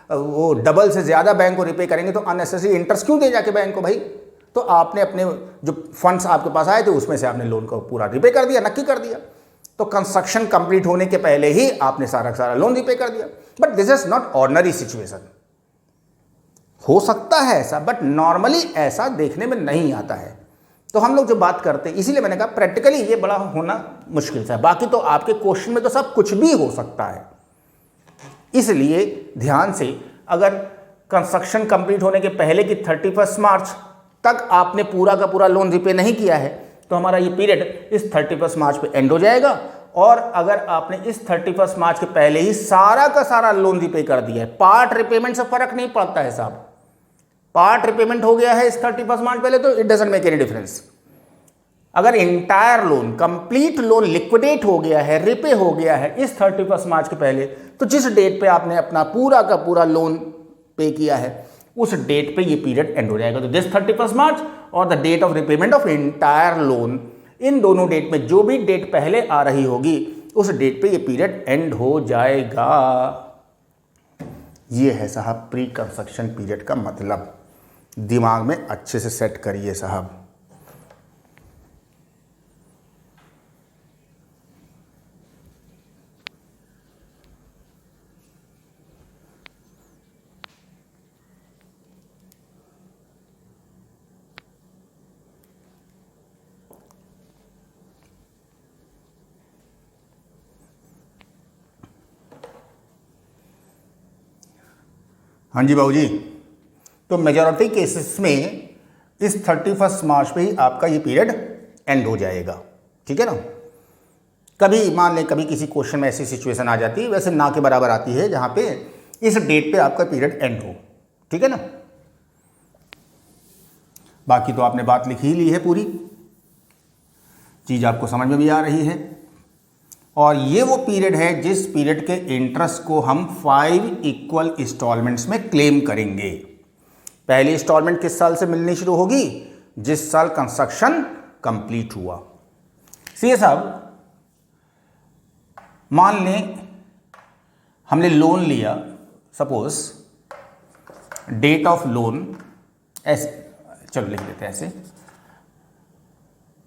वो डबल से ज़्यादा बैंक को रिपे करेंगे तो अननेसेसरी इंटरेस्ट क्यों दे जाके बैंक को भाई? तो आपने अपने जो फंड्स आपके पास आए थे उसमें से आपने लोन को पूरा रिपे कर दिया, नक्की कर दिया। तो कंस्ट्रक्शन कंप्लीट होने के पहले ही आपने सारा का सारा लोन रिपे कर दिया। But this is not ordinary situation. हो सकता है ऐसा, बट नॉर्मली ऐसा देखने में नहीं आता है। तो हम लोग जो बात करते हैं, इसीलिए मैंने कहा प्रैक्टिकली ये बड़ा होना मुश्किल है। बाकी तो आपके क्वेश्चन में तो सब कुछ भी हो सकता है, इसलिए ध्यान से, अगर कंस्ट्रक्शन कंप्लीट होने के पहले की 31 मार्च तक आपने पूरा का पूरा लोन रिपे नहीं किया है तो हमारा ये पीरियड इस 31 मार्च पे एंड हो जाएगा। और अगर आपने इस 31 मार्च के पहले ही सारा का सारा लोन रिपे कर दिया है, पार्ट रिपेमेंट से फर्क नहीं पड़ता है साहब, पार्ट रिपेमेंट हो गया है इस 31 मार्च पहले तो it doesn't make any difference. अगर entire loan, complete loan liquidate हो गया है, रिपे हो गया है इस 31 मार्च के पहले, तो जिस डेट पे आपने अपना पूरा का पूरा लोन पे किया है उस डेट पे ये पीरियड एंड हो जाएगा। तो दिस 31 मार्च और the date of repayment of entire loan, इन दोनों डेट में जो भी डेट पहले आ रही होगी उस डेट पे ये पीरियड एंड हो जाएगा। ये है साहब प्री कंस्ट्रक्शन पीरियड का मतलब, दिमाग में अच्छे से सेट करिए साहब। हाँ जी बाबू जी, तो मेजॉरिटी केसेस में इस 31 मार्च पे ही आपका ये पीरियड एंड हो जाएगा, ठीक है ना। कभी मान लें कभी किसी क्वेश्चन में ऐसी सिचुएशन आ जाती है, वैसे ना के बराबर आती है, जहाँ पे इस डेट पे आपका पीरियड एंड हो, ठीक है ना। बाकी तो आपने बात लिख ही ली है, पूरी चीज़ आपको समझ में भी आ रही है। और ये वो पीरियड है जिस पीरियड के इंटरेस्ट को हम 5 इक्वल इंस्टॉलमेंट्स में क्लेम करेंगे। पहली इंस्टॉलमेंट किस साल से मिलनी शुरू होगी? जिस साल कंस्ट्रक्शन कंप्लीट हुआ। सीए साहब, मान लें हमने लोन लिया, सपोज डेट ऑफ लोन ऐसे, चलो लिख देते हैं ऐसे,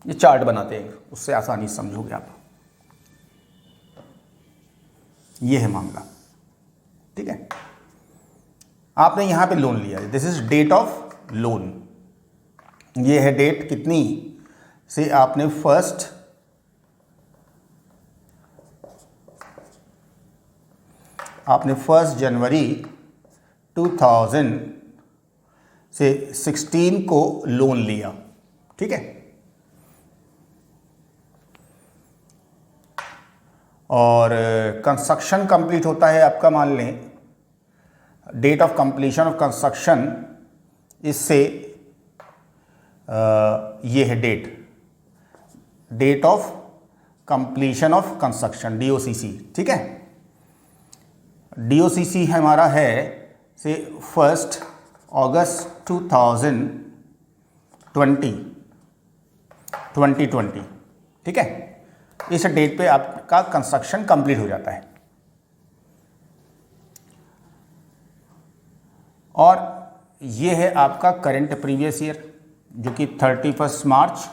ये चार्ट बनाते हैं, उससे आसानी से समझोगे आप। ये है मामला, ठीक है। आपने यहां पे लोन लिया, this is date of loan. ये है डेट कितनी से आपने फर्स्ट जनवरी 2016 को लोन लिया, ठीक है। और कंस्ट्रक्शन कंप्लीट होता है आपका, मान लें date of completion of construction, इससे ये है date of completion of construction, DOCC, ठीक है। DOCC हमारा है से 1 अगस्त 2020, ठीक है। इस डेट पे आपका कंस्ट्रक्शन कंप्लीट हो जाता है। और ये है आपका करंट प्रीवियस ईयर, जो कि 31 मार्च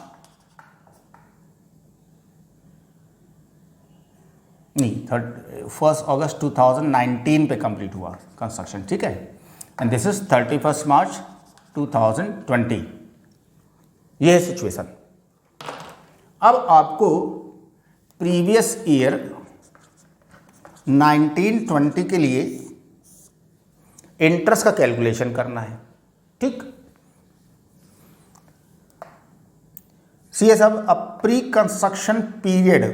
नहीं 1 अगस्त 2019 पे कंप्लीट हुआ कंस्ट्रक्शन, ठीक है। एंड दिस इज 31 मार्च 2020। ये है सिचुएशन। अब आपको प्रीवियस ईयर 1920 के लिए इंटरेस्ट का कैलकुलेशन करना है, ठीक। सीए साहब, अब प्री कंस्ट्रक्शन पीरियड,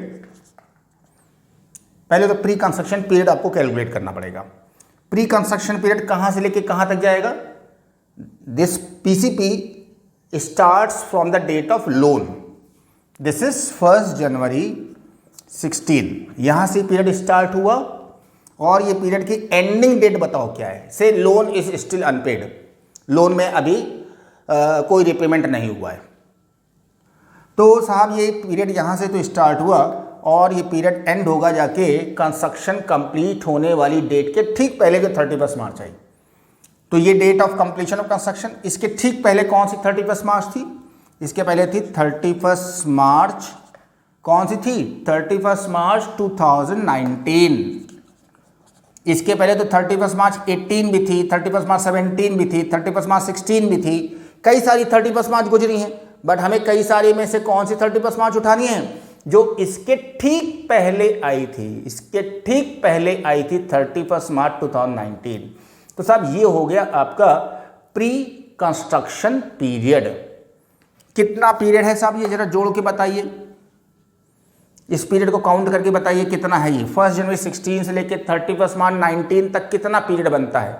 पहले तो प्री कंस्ट्रक्शन पीरियड आपको कैलकुलेट करना पड़ेगा। प्री कंस्ट्रक्शन पीरियड कहां से लेके कहां तक जाएगा? This PCP starts from the date of loan, this is 1 January 16, यहां से पीरियड स्टार्ट हुआ। और ये पीरियड की एंडिंग डेट बताओ क्या है? से loan is still unpaid, loan में अभी कोई रिपेमेंट नहीं हुआ है। तो साहब ये पीरियड यहां से तो स्टार्ट हुआ और ये पीरियड एंड होगा जाके कंस्ट्रक्शन कंप्लीट होने वाली डेट के ठीक पहले जो 31 मार्च आई। तो ये date of completion of construction, इसके ठीक पहले कौन सी 31 मार्च थी? इसके पहले थी 31 मार्च, कौन सी थी? 31 मार्च 2019। इसके पहले तो 31 मार्च 18 भी थी, 31 मार्च 17 भी थी, 31 मार्च 16 भी थी, कई सारी 31 मार्च गुजरी हैं। बट हमें कई सारी में से कौन सी 31 मार्च उठानी है? जो इसके ठीक पहले आई थी, इसके ठीक पहले आई थी 31 मार्च 2019। तो साहब ये हो गया आपका प्री कंस्ट्रक्शन पीरियड। कितना पीरियड है साहब? ये जरा जोड़ के बताइए, इस पीरियड को काउंट करके बताइए कितना है ये। 1 जनवरी 16 से लेके 31 मार्च 19 तक कितना पीरियड बनता है?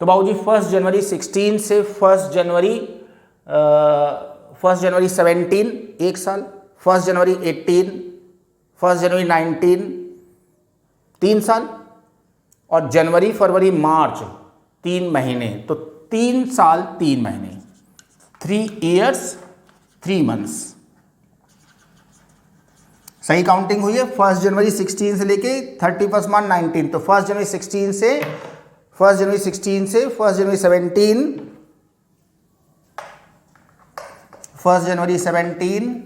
तो बाबूजी 1 जनवरी 16 से 1 जनवरी 17 एक साल, 1 जनवरी 18, 1 जनवरी 19 3 साल, और जनवरी फरवरी मार्च 3 महीने, तो 3 साल 3 महीने, 3 years 3 months। सही काउंटिंग हुई है? 1 जनवरी 16 से लेके 31 मार्च 19, तो 1 जनवरी 16 से 1 जनवरी 16 से 1 जनवरी 17, 1 जनवरी 17,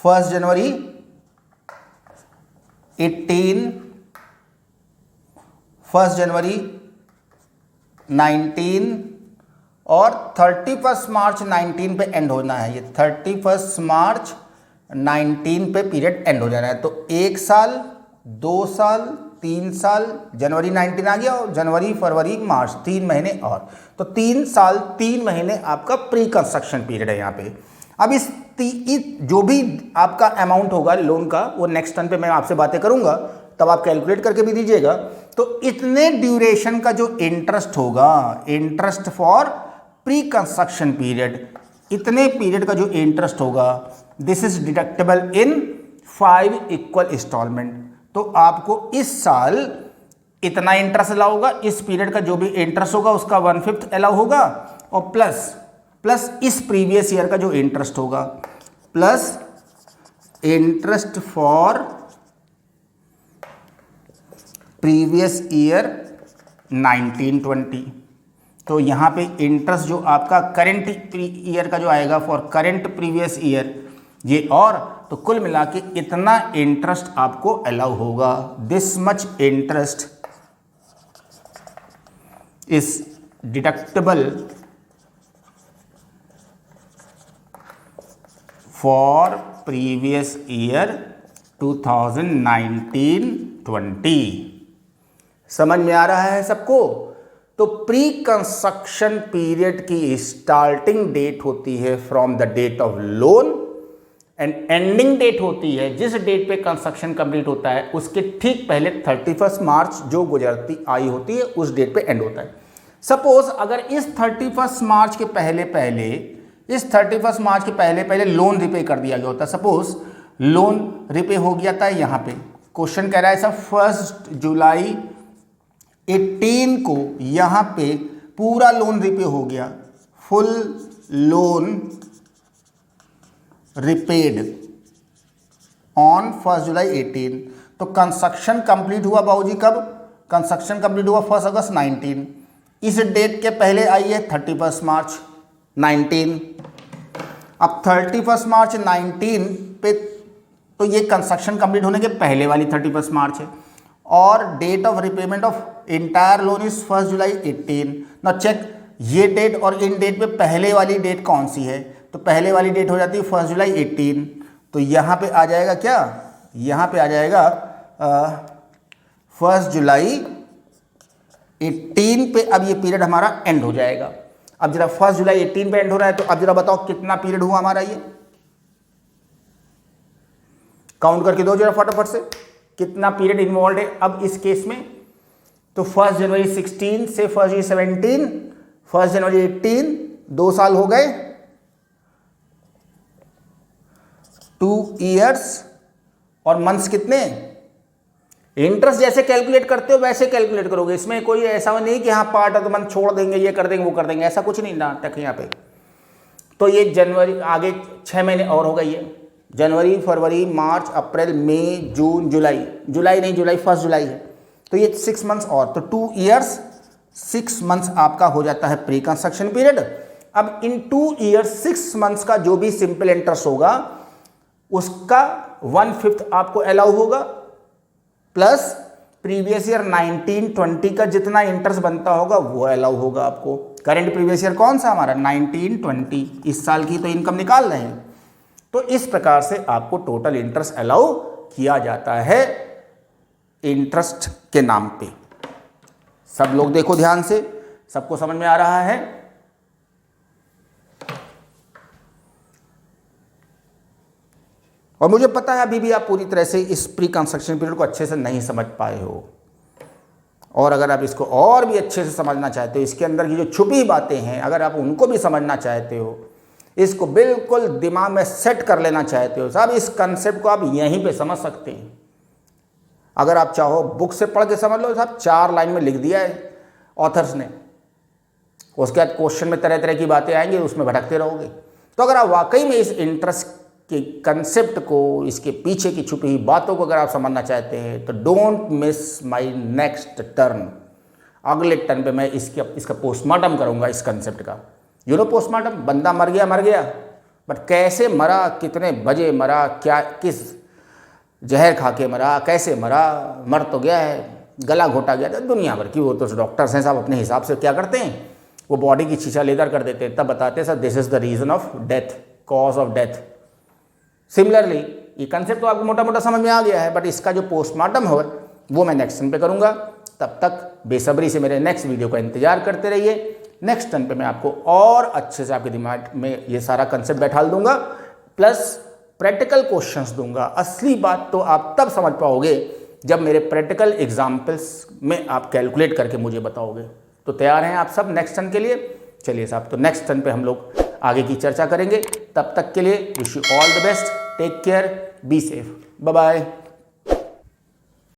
1 जनवरी 18, 1 जनवरी 19 और 31 मार्च 19 पे एंड होना है। ये 31 मार्च 19 पे पीरियड एंड हो जाना है। तो 1 साल, 2 साल, 3 साल, जनवरी 19 आ गया और जनवरी, फरवरी, मार्च 3 महीने और, तो 3 साल 3 महीने आपका प्री कंस्ट्रक्शन पीरियड है यहाँ पे। अब इस जो भी आपका अमाउंट होगा लोन का वो नेक्स्ट टर्न पे मैं आपसे बातें करूंगा, तब आप कैलकुलेट करके भी दीजिएगा। तो इतने ड्यूरेशन का जो इंटरेस्ट होगा, interest for pre construction period, इतने पीरियड का जो इंटरेस्ट होगा, this is deductible in 5 equal installment. तो आपको इस साल इतना इंटरेस्ट अलाउ होगा, इस पीरियड का जो भी इंटरेस्ट होगा उसका 1/5 अलाउ होगा, और प्लस इस प्रीवियस ईयर का जो इंटरेस्ट होगा, plus interest for previous year 1920। तो यहाँ पे इंटरेस्ट जो आपका करंट ईयर का जो आएगा फॉर करंट प्रीवियस ईयर ये, और तो कुल मिला के इतना इंटरेस्ट आपको अलाउ होगा। This much interest is deductible for previous year 2019-20। समझ में आ रहा है सबको? तो प्री कंस्ट्रक्शन पीरियड की स्टार्टिंग डेट होती है from the date of loan and ending date होती है जिस डेट पे कंस्ट्रक्शन कंप्लीट होता है उसके ठीक पहले 31 मार्च जो गुजरती आई होती है उस डेट पे एंड होता है। सपोज अगर इस 31 मार्च के पहले पहले लोन रिपे कर दिया गया होता, सपोज लोन रिपे हो गया था, यहाँ पे क्वेश्चन कह रहा है सब 1 जुलाई 18 को यहाँ पे पूरा लोन रिपे हो गया, full loan repaid on 1 July 18। तो कंस्ट्रक्शन कंप्लीट हुआ बाबूजी कब? कंस्ट्रक्शन कंप्लीट हुआ 1 अगस्त 19। इस डेट के पहले आई है 31 मार्च 19। अब 31 मार्च 19 पे तो ये कंस्ट्रक्शन कंप्लीट होने के पहले वाली 31 मार्च है, और date of repayment of entire loan is 1 July 18। ना चेक ये डेट और इन डेट पे पहले वाली डेट कौन सी है, तो पहले वाली डेट हो जाती है 1 जुलाई 18। तो यहाँ पे आ जाएगा क्या, यहाँ पे आ जाएगा 1 जुलाई 18 पे अब ये पीरियड हमारा एंड हो जाएगा। अब जरा 1 जुलाई 18 पे एंड हो रहा है, तो अब जरा बताओ कितना पीरियड हुआ हमारा, ये काउंट करके दो जरा फटाफट से, कितना पीरियड इन्वॉल्व है अब इस केस में। तो 1 जनवरी 16 से 1 जनवरी 17, 1 जनवरी 18, 2 साल हो गए, 2 ईयर्स, और मंथ्स कितने? इंटरेस्ट जैसे कैलकुलेट करते हो वैसे कैलकुलेट करोगे, इसमें कोई ऐसा नहीं कि हाँ पार्ट ऑफ द मंथ छोड़ देंगे, ये कर देंगे वो कर देंगे, ऐसा कुछ नहीं ना तक यहाँ पे। तो ये जनवरी आगे 6 महीने और हो गई है, जनवरी, फरवरी, मार्च, अप्रैल, मई, जून, जुलाई 1 जुलाई है, तो ये 6 मंथ्स और, तो 2 ईयर्स 6 मंथ्स आपका हो जाता है प्री कंस्ट्रक्शन पीरियड। अब इन 2 ईयर्स 6 मंथ्स का जो भी सिंपल इंटरेस्ट होगा उसका 1/5 आपको अलाउ होगा, प्लस प्रीवियस ईयर 1920 का जितना इंटरेस्ट बनता होगा वो अलाउ होगा आपको। करंट प्रीवियस ईयर कौन सा हमारा 1920, इस साल की तो इनकम निकाल रहे हैं। तो इस प्रकार से आपको टोटल इंटरेस्ट अलाउ किया जाता है इंटरेस्ट के नाम पे। सब लोग देखो ध्यान से, सबको समझ में आ रहा है? और मुझे पता है अभी भी आप पूरी तरह से इस प्री कंस्ट्रक्शन पीरियड को अच्छे से नहीं समझ पाए हो, और अगर आप इसको और भी अच्छे से समझना चाहते हो, इसके अंदर की जो छुपी बातें हैं अगर आप उनको भी समझना चाहते हो, इसको बिल्कुल दिमाग में सेट कर लेना चाहते हो, साहब इस कंसेप्ट को आप यहीं पे समझ सकते हैं। अगर आप चाहो बुक से पढ़ के समझ लो, साहब 4 लाइन में लिख दिया है ऑथर्स ने, उसके बाद क्वेश्चन में तरह तरह की बातें आएंगी, उसमें भटकते रहोगे। तो अगर आप वाकई में इस इंटरेस्ट के कंसेप्ट को, इसके पीछे की छुपी हुई बातों को अगर आप समझना चाहते हैं तो don't miss my next turn. अगले टर्न पे मैं इसका पोस्टमार्टम करूँगा इस कंसेप्ट का। यू नो पोस्टमार्टम, बंदा मर गया, बट कैसे मरा, कितने बजे मरा, क्या किस जहर खा के मरा, कैसे मरा, मर तो गया है, गला घोटा गया था, दुनिया भर की वो तो डॉक्टर्स हैं साहब अपने हिसाब से क्या करते हैं, वो बॉडी की शीशा लेकर कर देते हैं, तब बताते हैं sir this is the reason of death, cause of death. Similarly ये कंसेप्ट तो आपको मोटा मोटा समझ में आ गया है, बट इसका जो पोस्टमार्टम हो वो मैं नेक्स्ट टर्न पे करूँगा। तब तक बेसब्री से मेरे नेक्स्ट वीडियो का इंतजार करते रहिए। नेक्स्ट टर्न पे मैं आपको और अच्छे से आपके दिमाग में ये सारा कंसेप्ट बैठा दूंगा, प्लस प्रैक्टिकल क्वेश्चंस दूंगा। असली बात तो आप तब समझ पाओगे जब मेरे प्रैक्टिकल एग्जाम्पल्स में आप कैलकुलेट करके मुझे बताओगे। तो तैयार हैं आप सब नेक्स्ट टर्न के लिए? चलिए साहब, तो नेक्स्ट टर्न पे हम लोग आगे की चर्चा करेंगे। तब तक के लिए wish you all the best, take care, be safe, bye bye.